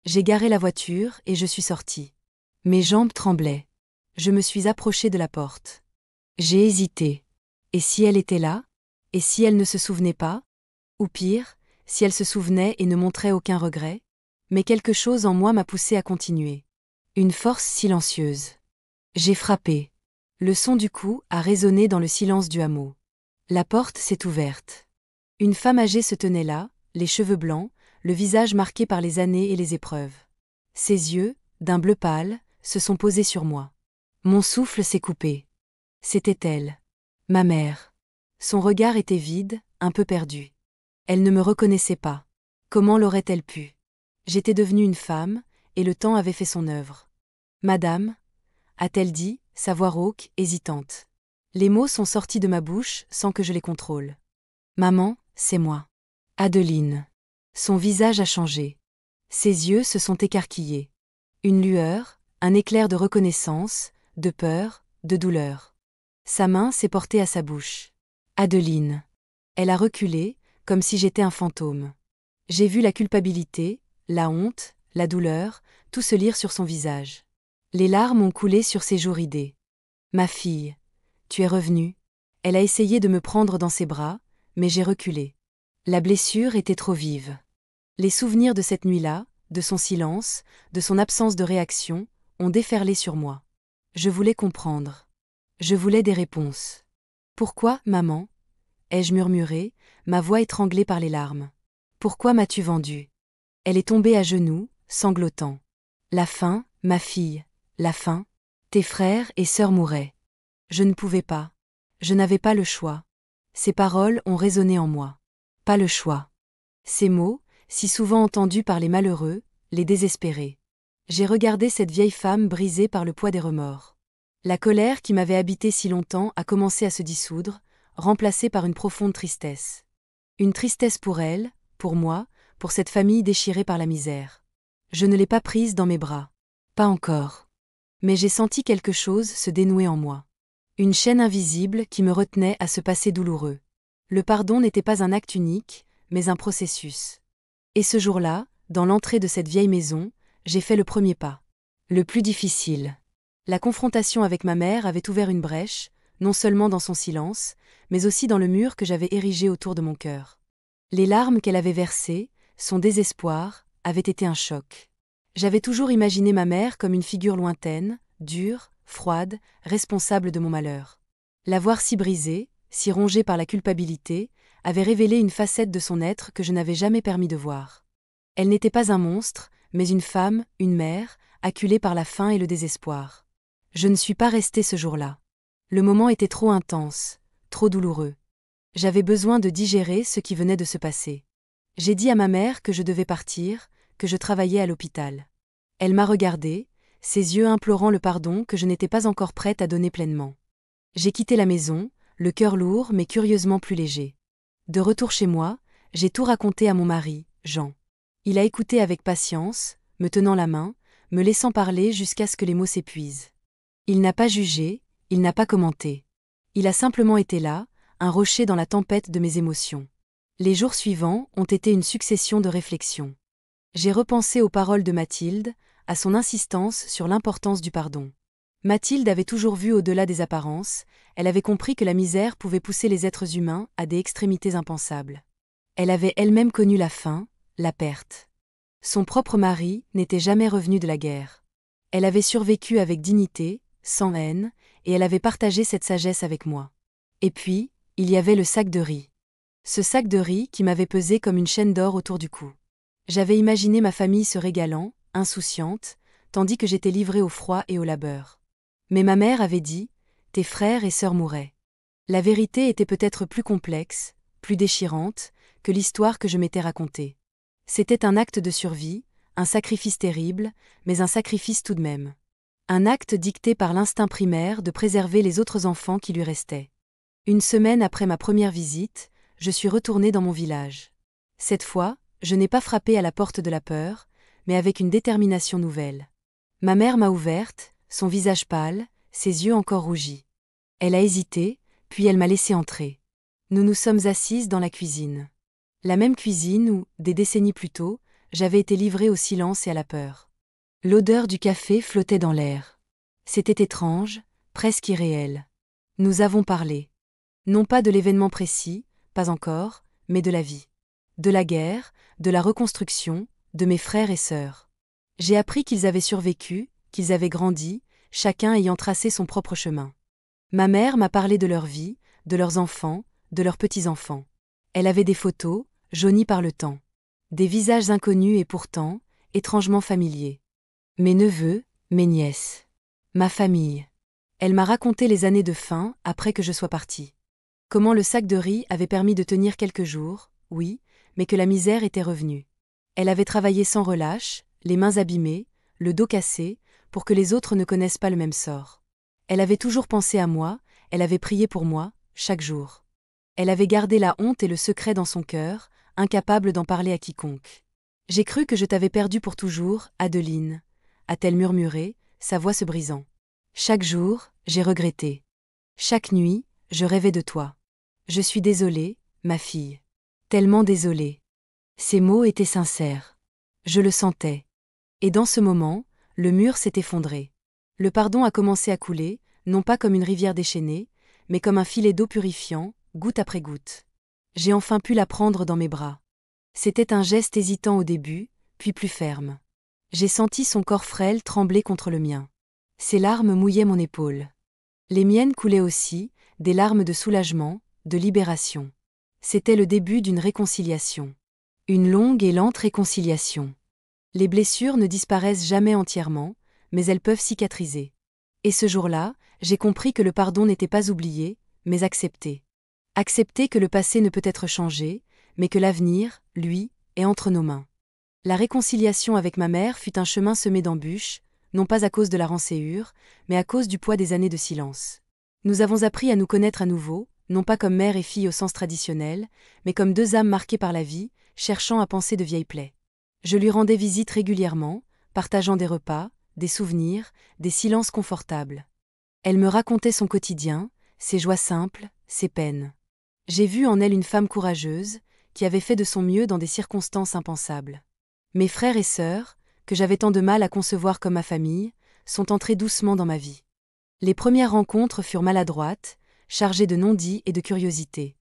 J'ai garé la voiture et je suis sortie. Mes jambes tremblaient. Je me suis approchée de la porte. J'ai hésité. Et si elle était là ? Et si elle ne se souvenait pas ? Ou pire, si elle se souvenait et ne montrait aucun regret ? Mais quelque chose en moi m'a poussé à continuer. Une force silencieuse. J'ai frappé. Le son du coup a résonné dans le silence du hameau. La porte s'est ouverte. Une femme âgée se tenait là, les cheveux blancs, le visage marqué par les années et les épreuves. Ses yeux, d'un bleu pâle, se sont posés sur moi. Mon souffle s'est coupé. C'était elle. Ma mère. Son regard était vide, un peu perdu. Elle ne me reconnaissait pas. Comment l'aurait-elle pu? J'étais devenue une femme, et le temps avait fait son œuvre. Madame, a-t-elle dit, sa voix rauque, hésitante. Les mots sont sortis de ma bouche sans que je les contrôle. Maman, c'est moi. Adeline. Son visage a changé. Ses yeux se sont écarquillés. Une lueur, un éclair de reconnaissance, de peur, de douleur. Sa main s'est portée à sa bouche. Adeline. Elle a reculé, comme si j'étais un fantôme. J'ai vu la culpabilité, la honte, la douleur, tout se lire sur son visage. Les larmes ont coulé sur ses joues ridées. Ma fille, tu es revenue. Elle a essayé de me prendre dans ses bras, mais j'ai reculé. La blessure était trop vive. Les souvenirs de cette nuit-là, de son silence, de son absence de réaction, ont déferlé sur moi. Je voulais comprendre. Je voulais des réponses. Pourquoi, maman? Ai-je murmuré, ma voix étranglée par les larmes. Pourquoi m'as-tu vendue? Elle est tombée à genoux, sanglotant. La faim, ma fille, la faim. Tes frères et sœurs mouraient. Je ne pouvais pas. Je n'avais pas le choix. Ces paroles ont résonné en moi. Pas le choix. Ces mots, si souvent entendus par les malheureux, les désespérés. J'ai regardé cette vieille femme brisée par le poids des remords. La colère qui m'avait habité si longtemps a commencé à se dissoudre, remplacée par une profonde tristesse. Une tristesse pour elle, pour moi, pour cette famille déchirée par la misère. Je ne l'ai pas prise dans mes bras. Pas encore. Mais j'ai senti quelque chose se dénouer en moi. Une chaîne invisible qui me retenait à ce passé douloureux. Le pardon n'était pas un acte unique, mais un processus. Et ce jour-là, dans l'entrée de cette vieille maison, j'ai fait le premier pas. Le plus difficile. La confrontation avec ma mère avait ouvert une brèche, non seulement dans son silence, mais aussi dans le mur que j'avais érigé autour de mon cœur. Les larmes qu'elle avait versées, son désespoir, avaient été un choc. J'avais toujours imaginé ma mère comme une figure lointaine, dure, froide, responsable de mon malheur. La voir si brisée, si rongée par la culpabilité, avait révélé une facette de son être que je n'avais jamais permis de voir. Elle n'était pas un monstre, mais une femme, une mère, acculée par la faim et le désespoir. Je ne suis pas restée ce jour-là. Le moment était trop intense, trop douloureux. J'avais besoin de digérer ce qui venait de se passer. J'ai dit à ma mère que je devais partir, que je travaillais à l'hôpital. Elle m'a regardée, ses yeux implorant le pardon que je n'étais pas encore prête à donner pleinement. J'ai quitté la maison, le cœur lourd mais curieusement plus léger. De retour chez moi, j'ai tout raconté à mon mari, Jean. Il a écouté avec patience, me tenant la main, me laissant parler jusqu'à ce que les mots s'épuisent. Il n'a pas jugé, il n'a pas commenté. Il a simplement été là, un rocher dans la tempête de mes émotions. Les jours suivants ont été une succession de réflexions. J'ai repensé aux paroles de Mathilde, à son insistance sur l'importance du pardon. Mathilde avait toujours vu au-delà des apparences, elle avait compris que la misère pouvait pousser les êtres humains à des extrémités impensables. Elle avait elle-même connu la faim, la perte. Son propre mari n'était jamais revenu de la guerre. Elle avait survécu avec dignité, sans haine, et elle avait partagé cette sagesse avec moi. Et puis, il y avait le sac de riz. Ce sac de riz qui m'avait pesé comme une chaîne d'or autour du cou. J'avais imaginé ma famille se régalant, insouciante, tandis que j'étais livrée au froid et au labeur. Mais ma mère avait dit, « Tes frères et sœurs mouraient ». La vérité était peut-être plus complexe, plus déchirante, que l'histoire que je m'étais racontée. C'était un acte de survie, un sacrifice terrible, mais un sacrifice tout de même. Un acte dicté par l'instinct primaire de préserver les autres enfants qui lui restaient. Une semaine après ma première visite, je suis retournée dans mon village. Cette fois, je n'ai pas frappé à la porte de la peur, mais avec une détermination nouvelle. Ma mère m'a ouverte, son visage pâle, ses yeux encore rougis. Elle a hésité, puis elle m'a laissé entrer. Nous nous sommes assises dans la cuisine. La même cuisine où, des décennies plus tôt, j'avais été livrée au silence et à la peur. L'odeur du café flottait dans l'air. C'était étrange, presque irréel. Nous avons parlé. Non pas de l'événement précis, pas encore, mais de la vie. De la guerre, de la reconstruction, de mes frères et sœurs. J'ai appris qu'ils avaient survécu, qu'ils avaient grandi, chacun ayant tracé son propre chemin. Ma mère m'a parlé de leur vie, de leurs enfants, de leurs petits-enfants. Elle avait des photos, jaunies par le temps. Des visages inconnus et pourtant, étrangement familiers. Mes neveux, mes nièces. Ma famille. Elle m'a raconté les années de faim après que je sois partie. Comment le sac de riz avait permis de tenir quelques jours, oui, mais que la misère était revenue. Elle avait travaillé sans relâche, les mains abîmées, le dos cassé, pour que les autres ne connaissent pas le même sort. Elle avait toujours pensé à moi, elle avait prié pour moi, chaque jour. Elle avait gardé la honte et le secret dans son cœur, incapable d'en parler à quiconque. J'ai cru que je t'avais perdue pour toujours, Adeline, a-t-elle murmuré, sa voix se brisant. Chaque jour, j'ai regretté. Chaque nuit, je rêvais de toi. Je suis désolée, ma fille. Tellement désolée. Ces mots étaient sincères. Je le sentais. Et dans ce moment, le mur s'est effondré. Le pardon a commencé à couler, non pas comme une rivière déchaînée, mais comme un filet d'eau purifiant, goutte après goutte. J'ai enfin pu la prendre dans mes bras. C'était un geste hésitant au début, puis plus ferme. J'ai senti son corps frêle trembler contre le mien. Ses larmes mouillaient mon épaule. Les miennes coulaient aussi, des larmes de soulagement, de libération. C'était le début d'une réconciliation. Une longue et lente réconciliation. Les blessures ne disparaissent jamais entièrement, mais elles peuvent cicatriser. Et ce jour-là, j'ai compris que le pardon n'était pas oublié, mais accepté. Accepter que le passé ne peut être changé, mais que l'avenir, lui, est entre nos mains. La réconciliation avec ma mère fut un chemin semé d'embûches, non pas à cause de la rancéure, mais à cause du poids des années de silence. Nous avons appris à nous connaître à nouveau, non pas comme mère et fille au sens traditionnel, mais comme deux âmes marquées par la vie, cherchant à panser de vieilles plaies. Je lui rendais visite régulièrement, partageant des repas, des souvenirs, des silences confortables. Elle me racontait son quotidien, ses joies simples, ses peines. J'ai vu en elle une femme courageuse, qui avait fait de son mieux dans des circonstances impensables. Mes frères et sœurs, que j'avais tant de mal à concevoir comme ma famille, sont entrés doucement dans ma vie. Les premières rencontres furent maladroites, chargées de non-dits et de curiosité.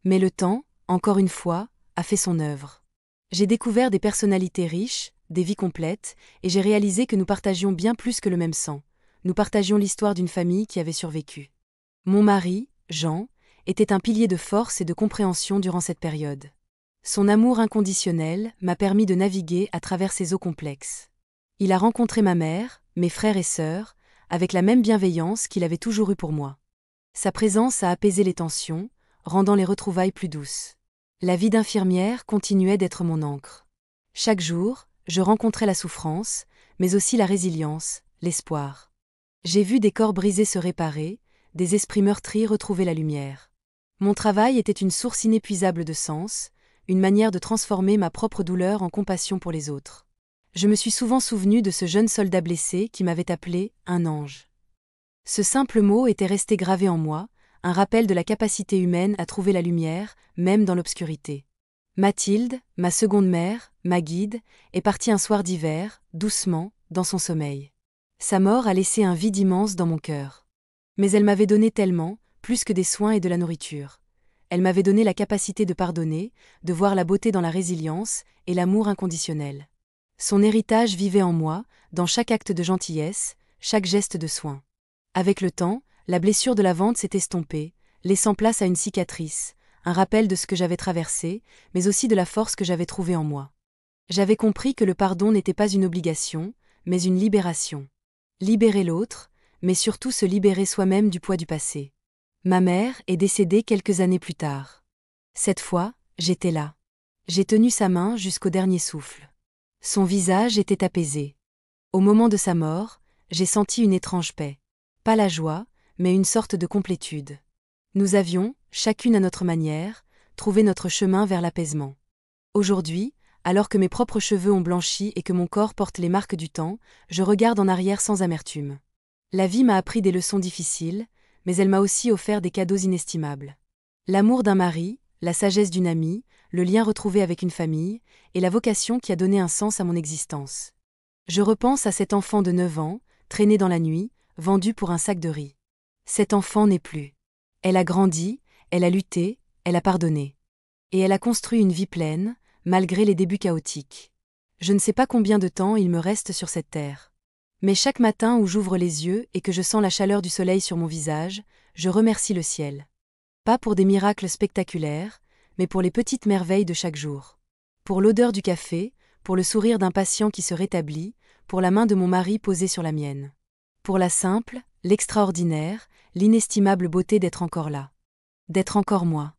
Mais le temps, encore une fois, a fait son œuvre. J'ai découvert des personnalités riches, des vies complètes, et j'ai réalisé que nous partagions bien plus que le même sang. Nous partagions l'histoire d'une famille qui avait survécu. Mon mari, Jean, était un pilier de force et de compréhension durant cette période. Son amour inconditionnel m'a permis de naviguer à travers ces eaux complexes. Il a rencontré ma mère, mes frères et sœurs, avec la même bienveillance qu'il avait toujours eue pour moi. Sa présence a apaisé les tensions, rendant les retrouvailles plus douces. La vie d'infirmière continuait d'être mon ancre. Chaque jour, je rencontrais la souffrance, mais aussi la résilience, l'espoir. J'ai vu des corps brisés se réparer, des esprits meurtris retrouver la lumière. Mon travail était une source inépuisable de sens, une manière de transformer ma propre douleur en compassion pour les autres. Je me suis souvent souvenu de ce jeune soldat blessé qui m'avait appelé un ange. Ce simple mot était resté gravé en moi, un rappel de la capacité humaine à trouver la lumière, même dans l'obscurité. Mathilde, ma seconde mère, ma guide, est partie un soir d'hiver, doucement, dans son sommeil. Sa mort a laissé un vide immense dans mon cœur. Mais elle m'avait donné tellement, plus que des soins et de la nourriture. Elle m'avait donné la capacité de pardonner, de voir la beauté dans la résilience et l'amour inconditionnel. Son héritage vivait en moi, dans chaque acte de gentillesse, chaque geste de soin. Avec le temps, la blessure de la vente s'est estompée, laissant place à une cicatrice, un rappel de ce que j'avais traversé, mais aussi de la force que j'avais trouvée en moi. J'avais compris que le pardon n'était pas une obligation, mais une libération. Libérer l'autre, mais surtout se libérer soi-même du poids du passé. Ma mère est décédée quelques années plus tard. Cette fois, j'étais là. J'ai tenu sa main jusqu'au dernier souffle. Son visage était apaisé. Au moment de sa mort, j'ai senti une étrange paix. Pas la joie, mais une sorte de complétude. Nous avions, chacune à notre manière, trouvé notre chemin vers l'apaisement. Aujourd'hui, alors que mes propres cheveux ont blanchi et que mon corps porte les marques du temps, je regarde en arrière sans amertume. La vie m'a appris des leçons difficiles, mais elle m'a aussi offert des cadeaux inestimables. L'amour d'un mari, la sagesse d'une amie, le lien retrouvé avec une famille, et la vocation qui a donné un sens à mon existence. Je repense à cet enfant de 9 ans, traîné dans la nuit, vendu pour un sac de riz. Cet enfant n'est plus. Elle a grandi, elle a lutté, elle a pardonné. Et elle a construit une vie pleine, malgré les débuts chaotiques. Je ne sais pas combien de temps il me reste sur cette terre. Mais chaque matin où j'ouvre les yeux et que je sens la chaleur du soleil sur mon visage, je remercie le ciel. Pas pour des miracles spectaculaires, mais pour les petites merveilles de chaque jour. Pour l'odeur du café, pour le sourire d'un patient qui se rétablit, pour la main de mon mari posée sur la mienne. Pour la simple, l'extraordinaire, l'inestimable beauté d'être encore là. D'être encore moi.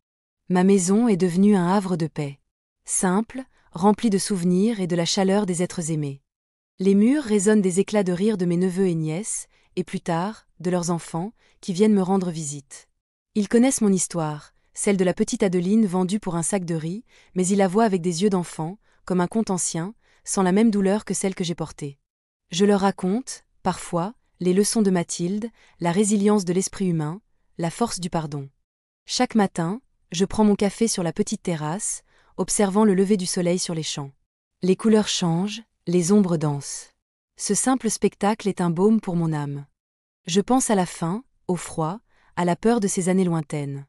Ma maison est devenue un havre de paix. Simple, rempli de souvenirs et de la chaleur des êtres aimés. Les murs résonnent des éclats de rire de mes neveux et nièces, et plus tard, de leurs enfants, qui viennent me rendre visite. Ils connaissent mon histoire, celle de la petite Adeline vendue pour un sac de riz, mais ils la voient avec des yeux d'enfant, comme un conte ancien, sans la même douleur que celle que j'ai portée. Je leur raconte, parfois, les leçons de Mathilde, la résilience de l'esprit humain, la force du pardon. Chaque matin, je prends mon café sur la petite terrasse, observant le lever du soleil sur les champs. Les couleurs changent, les ombres dansent. Ce simple spectacle est un baume pour mon âme. Je pense à la faim, au froid, à la peur de ces années lointaines.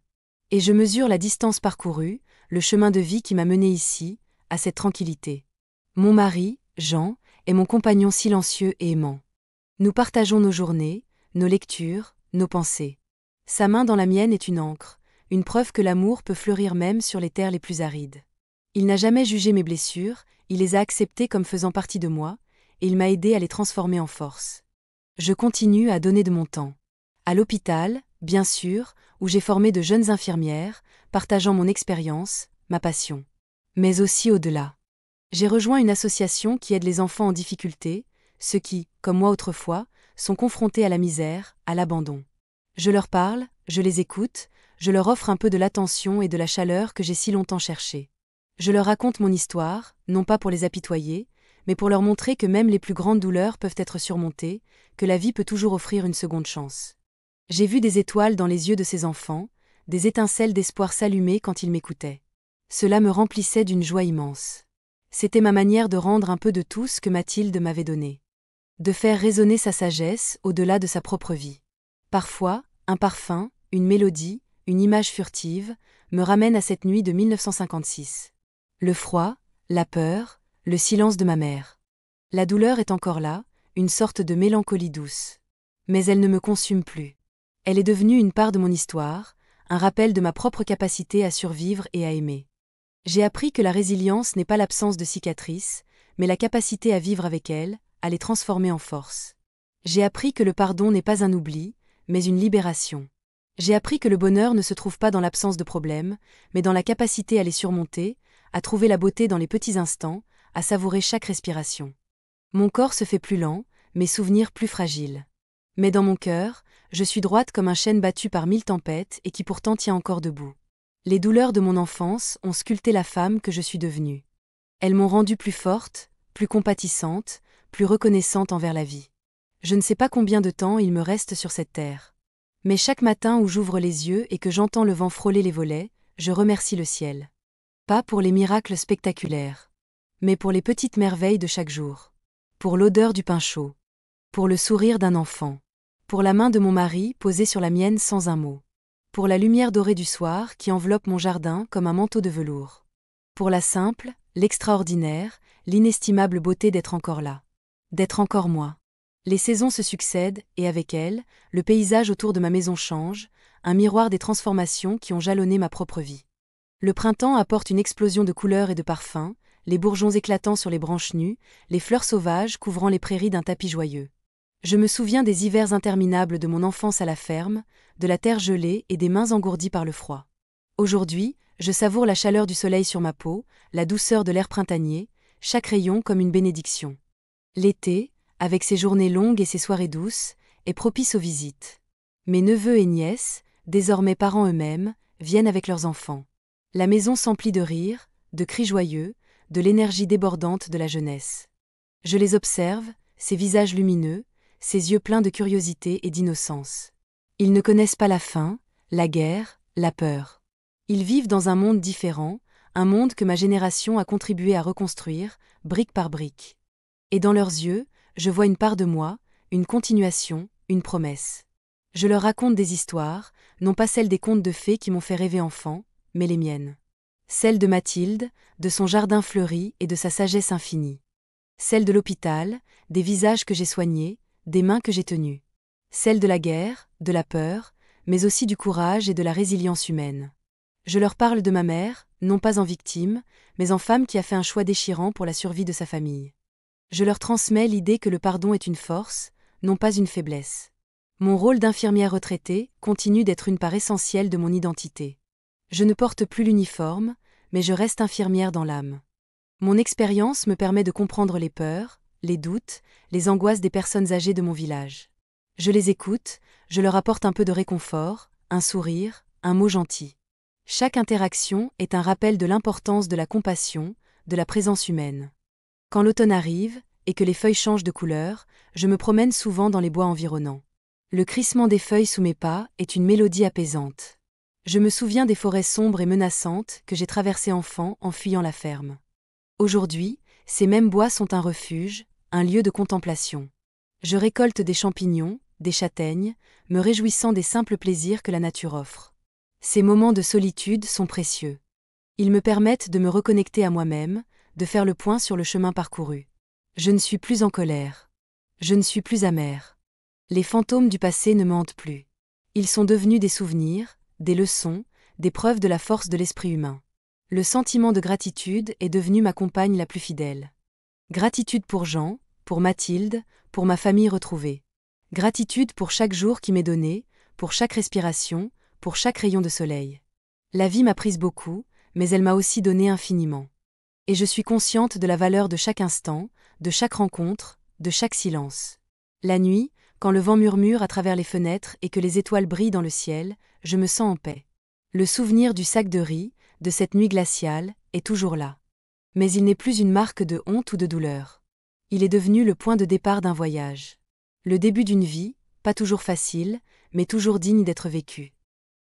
Et je mesure la distance parcourue, le chemin de vie qui m'a mené ici, à cette tranquillité. Mon mari, Jean, est mon compagnon silencieux et aimant. Nous partageons nos journées, nos lectures, nos pensées. Sa main dans la mienne est une encre, une preuve que l'amour peut fleurir même sur les terres les plus arides. Il n'a jamais jugé mes blessures, il les a acceptées comme faisant partie de moi, et il m'a aidé à les transformer en force. Je continue à donner de mon temps. À l'hôpital, bien sûr, où j'ai formé de jeunes infirmières, partageant mon expérience, ma passion. Mais aussi au-delà. J'ai rejoint une association qui aide les enfants en difficulté, ceux qui, comme moi autrefois, sont confrontés à la misère, à l'abandon. Je leur parle, je les écoute, je leur offre un peu de l'attention et de la chaleur que j'ai si longtemps cherchée. Je leur raconte mon histoire, non pas pour les apitoyer, mais pour leur montrer que même les plus grandes douleurs peuvent être surmontées, que la vie peut toujours offrir une seconde chance. J'ai vu des étoiles dans les yeux de ces enfants, des étincelles d'espoir s'allumer quand ils m'écoutaient. Cela me remplissait d'une joie immense. C'était ma manière de rendre un peu de tout ce que Mathilde m'avait donné. De faire résonner sa sagesse au-delà de sa propre vie. Parfois, un parfum, une mélodie, une image furtive, me ramènent à cette nuit de 1956. Le froid, la peur, le silence de ma mère. La douleur est encore là, une sorte de mélancolie douce. Mais elle ne me consume plus. Elle est devenue une part de mon histoire, un rappel de ma propre capacité à survivre et à aimer. J'ai appris que la résilience n'est pas l'absence de cicatrices, mais la capacité à vivre avec elles, à les transformer en force. J'ai appris que le pardon n'est pas un oubli, mais une libération. J'ai appris que le bonheur ne se trouve pas dans l'absence de problèmes, mais dans la capacité à les surmonter, à trouver la beauté dans les petits instants, à savourer chaque respiration. Mon corps se fait plus lent, mes souvenirs plus fragiles. Mais dans mon cœur, je suis droite comme un chêne battu par 1000 tempêtes et qui pourtant tient encore debout. Les douleurs de mon enfance ont sculpté la femme que je suis devenue. Elles m'ont rendue plus forte, plus compatissante, plus reconnaissante envers la vie. Je ne sais pas combien de temps il me reste sur cette terre. Mais chaque matin où j'ouvre les yeux et que j'entends le vent frôler les volets, je remercie le ciel. Pas pour les miracles spectaculaires, mais pour les petites merveilles de chaque jour. Pour l'odeur du pain chaud. Pour le sourire d'un enfant. Pour la main de mon mari posée sur la mienne sans un mot. Pour la lumière dorée du soir qui enveloppe mon jardin comme un manteau de velours. Pour la simple, l'extraordinaire, l'inestimable beauté d'être encore là. D'être encore moi. Les saisons se succèdent et avec elles, le paysage autour de ma maison change, un miroir des transformations qui ont jalonné ma propre vie. Le printemps apporte une explosion de couleurs et de parfums, les bourgeons éclatant sur les branches nues, les fleurs sauvages couvrant les prairies d'un tapis joyeux. Je me souviens des hivers interminables de mon enfance à la ferme, de la terre gelée et des mains engourdies par le froid. Aujourd'hui, je savoure la chaleur du soleil sur ma peau, la douceur de l'air printanier, chaque rayon comme une bénédiction. L'été, avec ses journées longues et ses soirées douces, est propice aux visites. Mes neveux et nièces, désormais parents eux-mêmes, viennent avec leurs enfants. La maison s'emplit de rires, de cris joyeux, de l'énergie débordante de la jeunesse. Je les observe, ces visages lumineux, ces yeux pleins de curiosité et d'innocence. Ils ne connaissent pas la faim, la guerre, la peur. Ils vivent dans un monde différent, un monde que ma génération a contribué à reconstruire, brique par brique. Et dans leurs yeux, je vois une part de moi, une continuation, une promesse. Je leur raconte des histoires, non pas celles des contes de fées qui m'ont fait rêver enfant, mais les miennes. Celles de Mathilde, de son jardin fleuri et de sa sagesse infinie. Celles de l'hôpital, des visages que j'ai soignés, des mains que j'ai tenues. Celles de la guerre, de la peur, mais aussi du courage et de la résilience humaine. Je leur parle de ma mère, non pas en victime, mais en femme qui a fait un choix déchirant pour la survie de sa famille. Je leur transmets l'idée que le pardon est une force, non pas une faiblesse. Mon rôle d'infirmière retraitée continue d'être une part essentielle de mon identité. Je ne porte plus l'uniforme, mais je reste infirmière dans l'âme. Mon expérience me permet de comprendre les peurs, les doutes, les angoisses des personnes âgées de mon village. Je les écoute, je leur apporte un peu de réconfort, un sourire, un mot gentil. Chaque interaction est un rappel de l'importance de la compassion, de la présence humaine. Quand l'automne arrive, et que les feuilles changent de couleur, je me promène souvent dans les bois environnants. Le crissement des feuilles sous mes pas est une mélodie apaisante. Je me souviens des forêts sombres et menaçantes que j'ai traversées enfant en fuyant la ferme. Aujourd'hui, ces mêmes bois sont un refuge, un lieu de contemplation. Je récolte des champignons, des châtaignes, me réjouissant des simples plaisirs que la nature offre. Ces moments de solitude sont précieux. Ils me permettent de me reconnecter à moi-même, de faire le point sur le chemin parcouru. Je ne suis plus en colère. Je ne suis plus amère. Les fantômes du passé ne me hantent plus. Ils sont devenus des souvenirs, des leçons, des preuves de la force de l'esprit humain. Le sentiment de gratitude est devenu ma compagne la plus fidèle. Gratitude pour Jean, pour Mathilde, pour ma famille retrouvée. Gratitude pour chaque jour qui m'est donné, pour chaque respiration, pour chaque rayon de soleil. La vie m'a prise beaucoup, mais elle m'a aussi donné infiniment. Et je suis consciente de la valeur de chaque instant, de chaque rencontre, de chaque silence. La nuit, quand le vent murmure à travers les fenêtres et que les étoiles brillent dans le ciel, je me sens en paix. Le souvenir du sac de riz, de cette nuit glaciale, est toujours là. Mais il n'est plus une marque de honte ou de douleur. Il est devenu le point de départ d'un voyage. Le début d'une vie, pas toujours facile, mais toujours digne d'être vécue.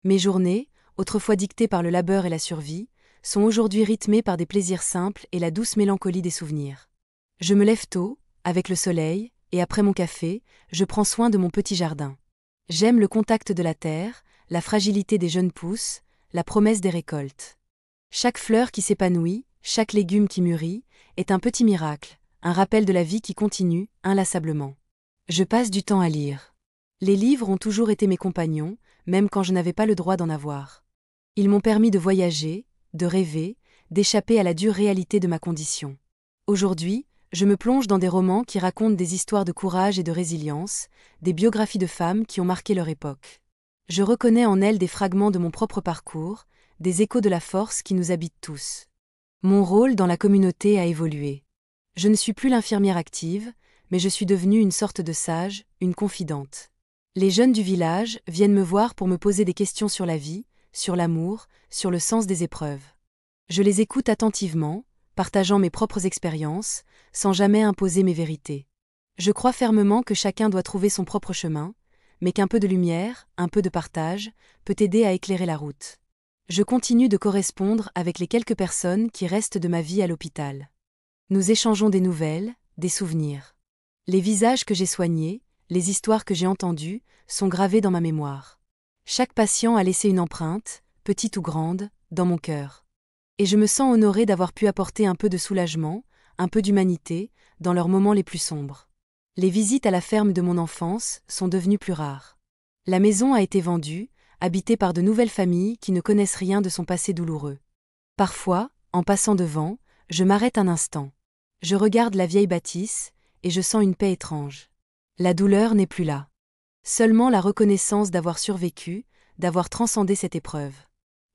Mes journées, autrefois dictées par le labeur et la survie, sont aujourd'hui rythmées par des plaisirs simples et la douce mélancolie des souvenirs. Je me lève tôt, avec le soleil, et après mon café, je prends soin de mon petit jardin. J'aime le contact de la terre, la fragilité des jeunes pousses, la promesse des récoltes. Chaque fleur qui s'épanouit, chaque légume qui mûrit, est un petit miracle, un rappel de la vie qui continue, inlassablement. Je passe du temps à lire. Les livres ont toujours été mes compagnons, même quand je n'avais pas le droit d'en avoir. Ils m'ont permis de voyager, de rêver, d'échapper à la dure réalité de ma condition. Aujourd'hui, je me plonge dans des romans qui racontent des histoires de courage et de résilience, des biographies de femmes qui ont marqué leur époque. Je reconnais en elles des fragments de mon propre parcours, des échos de la force qui nous habite tous. Mon rôle dans la communauté a évolué. Je ne suis plus l'infirmière active, mais je suis devenue une sorte de sage, une confidente. Les jeunes du village viennent me voir pour me poser des questions sur la vie, sur l'amour, sur le sens des épreuves. Je les écoute attentivement, partageant mes propres expériences, sans jamais imposer mes vérités. Je crois fermement que chacun doit trouver son propre chemin, mais qu'un peu de lumière, un peu de partage, peut aider à éclairer la route. Je continue de correspondre avec les quelques personnes qui restent de ma vie à l'hôpital. Nous échangeons des nouvelles, des souvenirs. Les visages que j'ai soignés, les histoires que j'ai entendues, sont gravés dans ma mémoire. Chaque patient a laissé une empreinte, petite ou grande, dans mon cœur. Et je me sens honorée d'avoir pu apporter un peu de soulagement, un peu d'humanité, dans leurs moments les plus sombres. Les visites à la ferme de mon enfance sont devenues plus rares. La maison a été vendue, habitée par de nouvelles familles qui ne connaissent rien de son passé douloureux. Parfois, en passant devant, je m'arrête un instant. Je regarde la vieille bâtisse, et je sens une paix étrange. La douleur n'est plus là. Seulement la reconnaissance d'avoir survécu, d'avoir transcendé cette épreuve.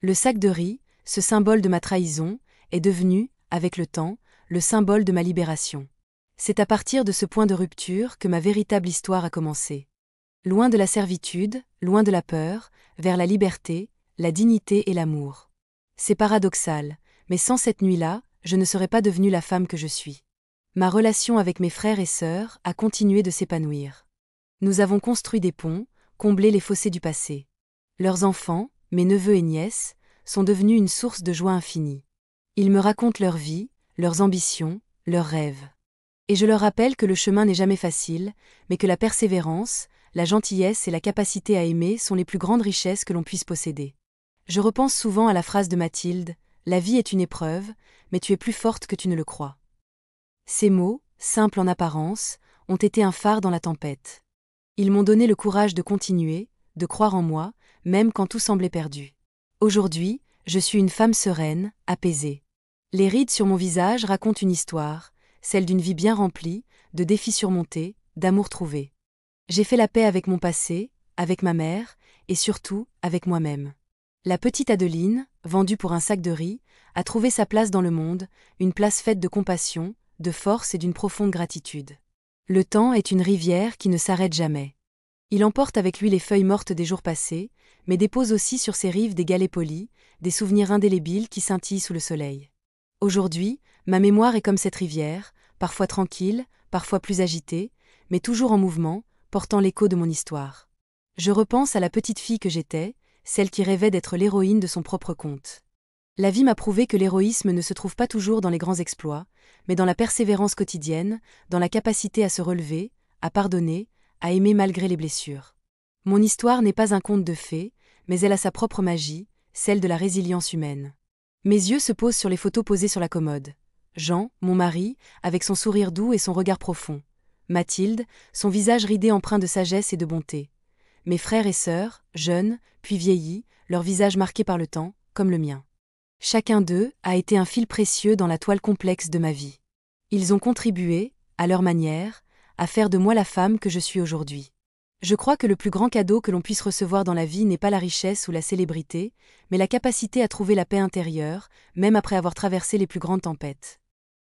Le sac de riz, ce symbole de ma trahison, est devenu, avec le temps, le symbole de ma libération. C'est à partir de ce point de rupture que ma véritable histoire a commencé. Loin de la servitude, loin de la peur, vers la liberté, la dignité et l'amour. C'est paradoxal, mais sans cette nuit-là, je ne serais pas devenue la femme que je suis. Ma relation avec mes frères et sœurs a continué de s'épanouir. Nous avons construit des ponts, comblé les fossés du passé. Leurs enfants, mes neveux et nièces, sont devenus une source de joie infinie. Ils me racontent leur vie, leurs ambitions, leurs rêves. Et je leur rappelle que le chemin n'est jamais facile, mais que la persévérance, la gentillesse et la capacité à aimer sont les plus grandes richesses que l'on puisse posséder. Je repense souvent à la phrase de Mathilde, « La vie est une épreuve, mais tu es plus forte que tu ne le crois ». Ces mots, simples en apparence, ont été un phare dans la tempête. Ils m'ont donné le courage de continuer, de croire en moi, même quand tout semblait perdu. Aujourd'hui, je suis une femme sereine, apaisée. Les rides sur mon visage racontent une histoire, celle d'une vie bien remplie, de défis surmontés, d'amour trouvé. J'ai fait la paix avec mon passé, avec ma mère, et surtout, avec moi-même. La petite Adeline, vendue pour un sac de riz, a trouvé sa place dans le monde, une place faite de compassion, de force et d'une profonde gratitude. Le temps est une rivière qui ne s'arrête jamais. Il emporte avec lui les feuilles mortes des jours passés, mais dépose aussi sur ses rives des galets polis, des souvenirs indélébiles qui scintillent sous le soleil. Aujourd'hui, ma mémoire est comme cette rivière, parfois tranquille, parfois plus agitée, mais toujours en mouvement, portant l'écho de mon histoire. Je repense à la petite fille que j'étais, celle qui rêvait d'être l'héroïne de son propre conte. La vie m'a prouvé que l'héroïsme ne se trouve pas toujours dans les grands exploits, mais dans la persévérance quotidienne, dans la capacité à se relever, à pardonner, à aimer malgré les blessures. Mon histoire n'est pas un conte de fées, mais elle a sa propre magie, celle de la résilience humaine. Mes yeux se posent sur les photos posées sur la commode. Jean, mon mari, avec son sourire doux et son regard profond. Mathilde, son visage ridé empreint de sagesse et de bonté. Mes frères et sœurs, jeunes, puis vieillis, leurs visages marqués par le temps, comme le mien. Chacun d'eux a été un fil précieux dans la toile complexe de ma vie. Ils ont contribué, à leur manière, à faire de moi la femme que je suis aujourd'hui. Je crois que le plus grand cadeau que l'on puisse recevoir dans la vie n'est pas la richesse ou la célébrité, mais la capacité à trouver la paix intérieure, même après avoir traversé les plus grandes tempêtes.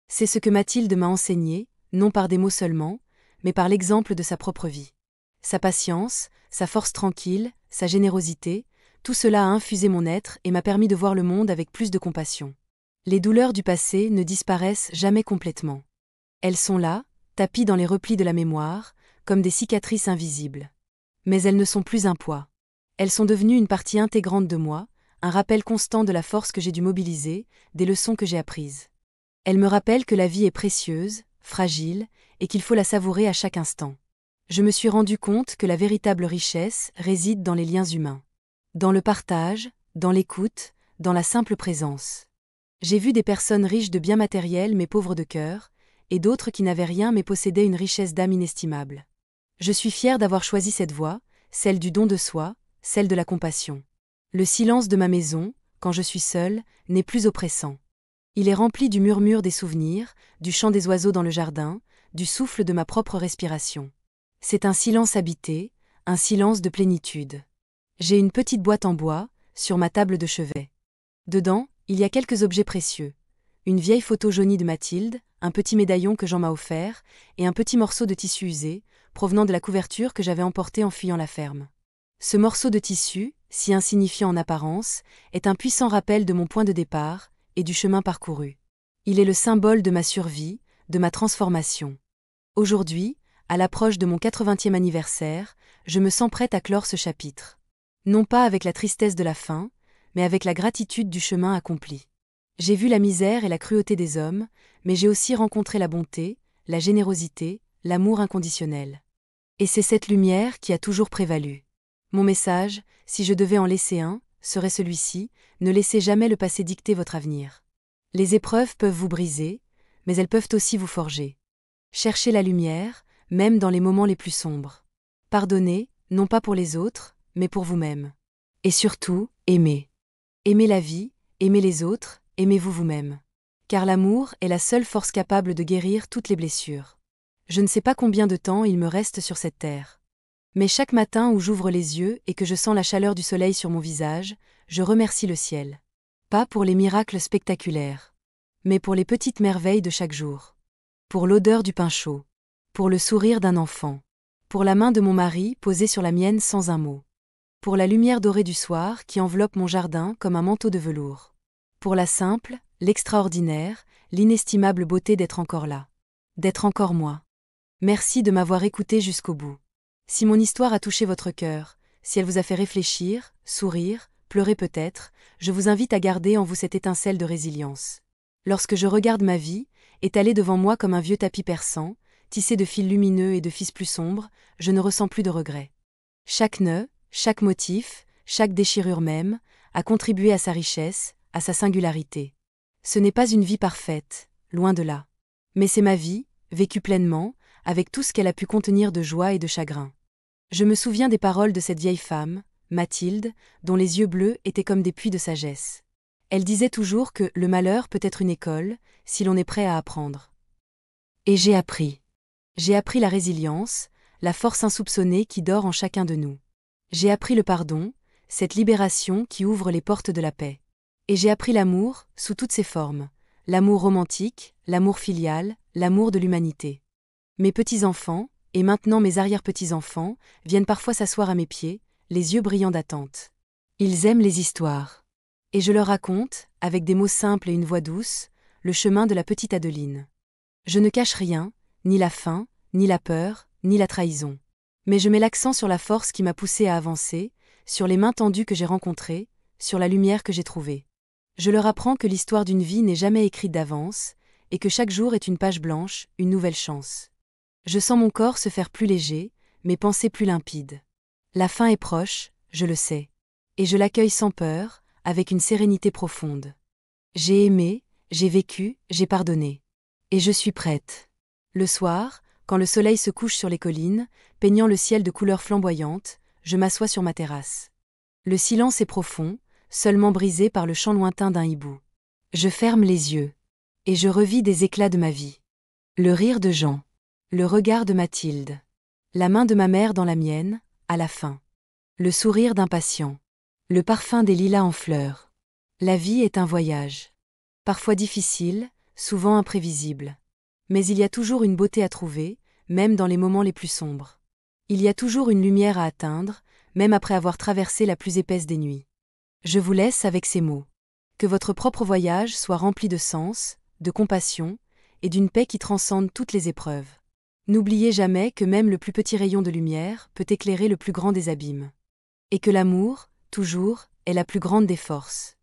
C'est ce que Mathilde m'a enseigné, non par des mots seulement, mais par l'exemple de sa propre vie. Sa patience, sa force tranquille, sa générosité, tout cela a infusé mon être et m'a permis de voir le monde avec plus de compassion. Les douleurs du passé ne disparaissent jamais complètement. Elles sont là, tapies dans les replis de la mémoire, comme des cicatrices invisibles. Mais elles ne sont plus un poids. Elles sont devenues une partie intégrante de moi, un rappel constant de la force que j'ai dû mobiliser, des leçons que j'ai apprises. Elles me rappellent que la vie est précieuse, fragile, et qu'il faut la savourer à chaque instant. Je me suis rendu compte que la véritable richesse réside dans les liens humains. Dans le partage, dans l'écoute, dans la simple présence. J'ai vu des personnes riches de biens matériels mais pauvres de cœur, et d'autres qui n'avaient rien mais possédaient une richesse d'âme inestimable. Je suis fière d'avoir choisi cette voie, celle du don de soi, celle de la compassion. Le silence de ma maison, quand je suis seule, n'est plus oppressant. Il est rempli du murmure des souvenirs, du chant des oiseaux dans le jardin, du souffle de ma propre respiration. C'est un silence habité, un silence de plénitude. J'ai une petite boîte en bois, sur ma table de chevet. Dedans, il y a quelques objets précieux. Une vieille photo jaunie de Mathilde, un petit médaillon que Jean m'a offert, et un petit morceau de tissu usé, provenant de la couverture que j'avais emportée en fuyant la ferme. Ce morceau de tissu, si insignifiant en apparence, est un puissant rappel de mon point de départ, et du chemin parcouru. Il est le symbole de ma survie, de ma transformation. Aujourd'hui, à l'approche de mon 80e anniversaire, je me sens prête à clore ce chapitre. Non pas avec la tristesse de la fin, mais avec la gratitude du chemin accompli. J'ai vu la misère et la cruauté des hommes, mais j'ai aussi rencontré la bonté, la générosité, l'amour inconditionnel. Et c'est cette lumière qui a toujours prévalu. Mon message, si je devais en laisser un, serait celui-ci: ne laissez jamais le passé dicter votre avenir. Les épreuves peuvent vous briser, mais elles peuvent aussi vous forger. Cherchez la lumière, même dans les moments les plus sombres. Pardonnez, non pas pour les autres, mais pour vous-même. Et surtout, aimez. Aimez la vie, aimez les autres, aimez-vous vous-même. Car l'amour est la seule force capable de guérir toutes les blessures. Je ne sais pas combien de temps il me reste sur cette terre. Mais chaque matin où j'ouvre les yeux et que je sens la chaleur du soleil sur mon visage, je remercie le ciel. Pas pour les miracles spectaculaires, mais pour les petites merveilles de chaque jour. Pour l'odeur du pain chaud. Pour le sourire d'un enfant. Pour la main de mon mari posée sur la mienne sans un mot. Pour la lumière dorée du soir qui enveloppe mon jardin comme un manteau de velours. Pour la simple, l'extraordinaire, l'inestimable beauté d'être encore là. D'être encore moi. Merci de m'avoir écouté jusqu'au bout. Si mon histoire a touché votre cœur, si elle vous a fait réfléchir, sourire, pleurer peut-être, je vous invite à garder en vous cette étincelle de résilience. Lorsque je regarde ma vie, étalée devant moi comme un vieux tapis persan, tissé de fils lumineux et de fils plus sombres, je ne ressens plus de regrets. Chaque nœud, chaque motif, chaque déchirure même, a contribué à sa richesse, à sa singularité. Ce n'est pas une vie parfaite, loin de là. Mais c'est ma vie, vécue pleinement, avec tout ce qu'elle a pu contenir de joie et de chagrin. Je me souviens des paroles de cette vieille femme, Mathilde, dont les yeux bleus étaient comme des puits de sagesse. Elle disait toujours que le malheur peut être une école, si l'on est prêt à apprendre. Et j'ai appris. J'ai appris la résilience, la force insoupçonnée qui dort en chacun de nous. J'ai appris le pardon, cette libération qui ouvre les portes de la paix. Et j'ai appris l'amour, sous toutes ses formes, l'amour romantique, l'amour filial, l'amour de l'humanité. Mes petits-enfants, et maintenant mes arrière-petits-enfants, viennent parfois s'asseoir à mes pieds, les yeux brillants d'attente. Ils aiment les histoires. Et je leur raconte, avec des mots simples et une voix douce, le chemin de la petite Adeline. Je ne cache rien, ni la faim, ni la peur, ni la trahison. Mais je mets l'accent sur la force qui m'a poussé à avancer, sur les mains tendues que j'ai rencontrées, sur la lumière que j'ai trouvée. Je leur apprends que l'histoire d'une vie n'est jamais écrite d'avance, et que chaque jour est une page blanche, une nouvelle chance. Je sens mon corps se faire plus léger, mes pensées plus limpides. La fin est proche, je le sais. Et je l'accueille sans peur, avec une sérénité profonde. J'ai aimé, j'ai vécu, j'ai pardonné. Et je suis prête. Le soir, quand le soleil se couche sur les collines, peignant le ciel de couleurs flamboyantes, je m'assois sur ma terrasse. Le silence est profond, seulement brisé par le chant lointain d'un hibou. Je ferme les yeux. Et je revis des éclats de ma vie. Le rire de Jean. Le regard de Mathilde. La main de ma mère dans la mienne, à la fin. Le sourire d'un patient. Le parfum des lilas en fleurs. La vie est un voyage. Parfois difficile, souvent imprévisible. Mais il y a toujours une beauté à trouver, même dans les moments les plus sombres. Il y a toujours une lumière à atteindre, même après avoir traversé la plus épaisse des nuits. Je vous laisse avec ces mots. Que votre propre voyage soit rempli de sens, de compassion, et d'une paix qui transcende toutes les épreuves. N'oubliez jamais que même le plus petit rayon de lumière peut éclairer le plus grand des abîmes. Et que l'amour, toujours, est la plus grande des forces.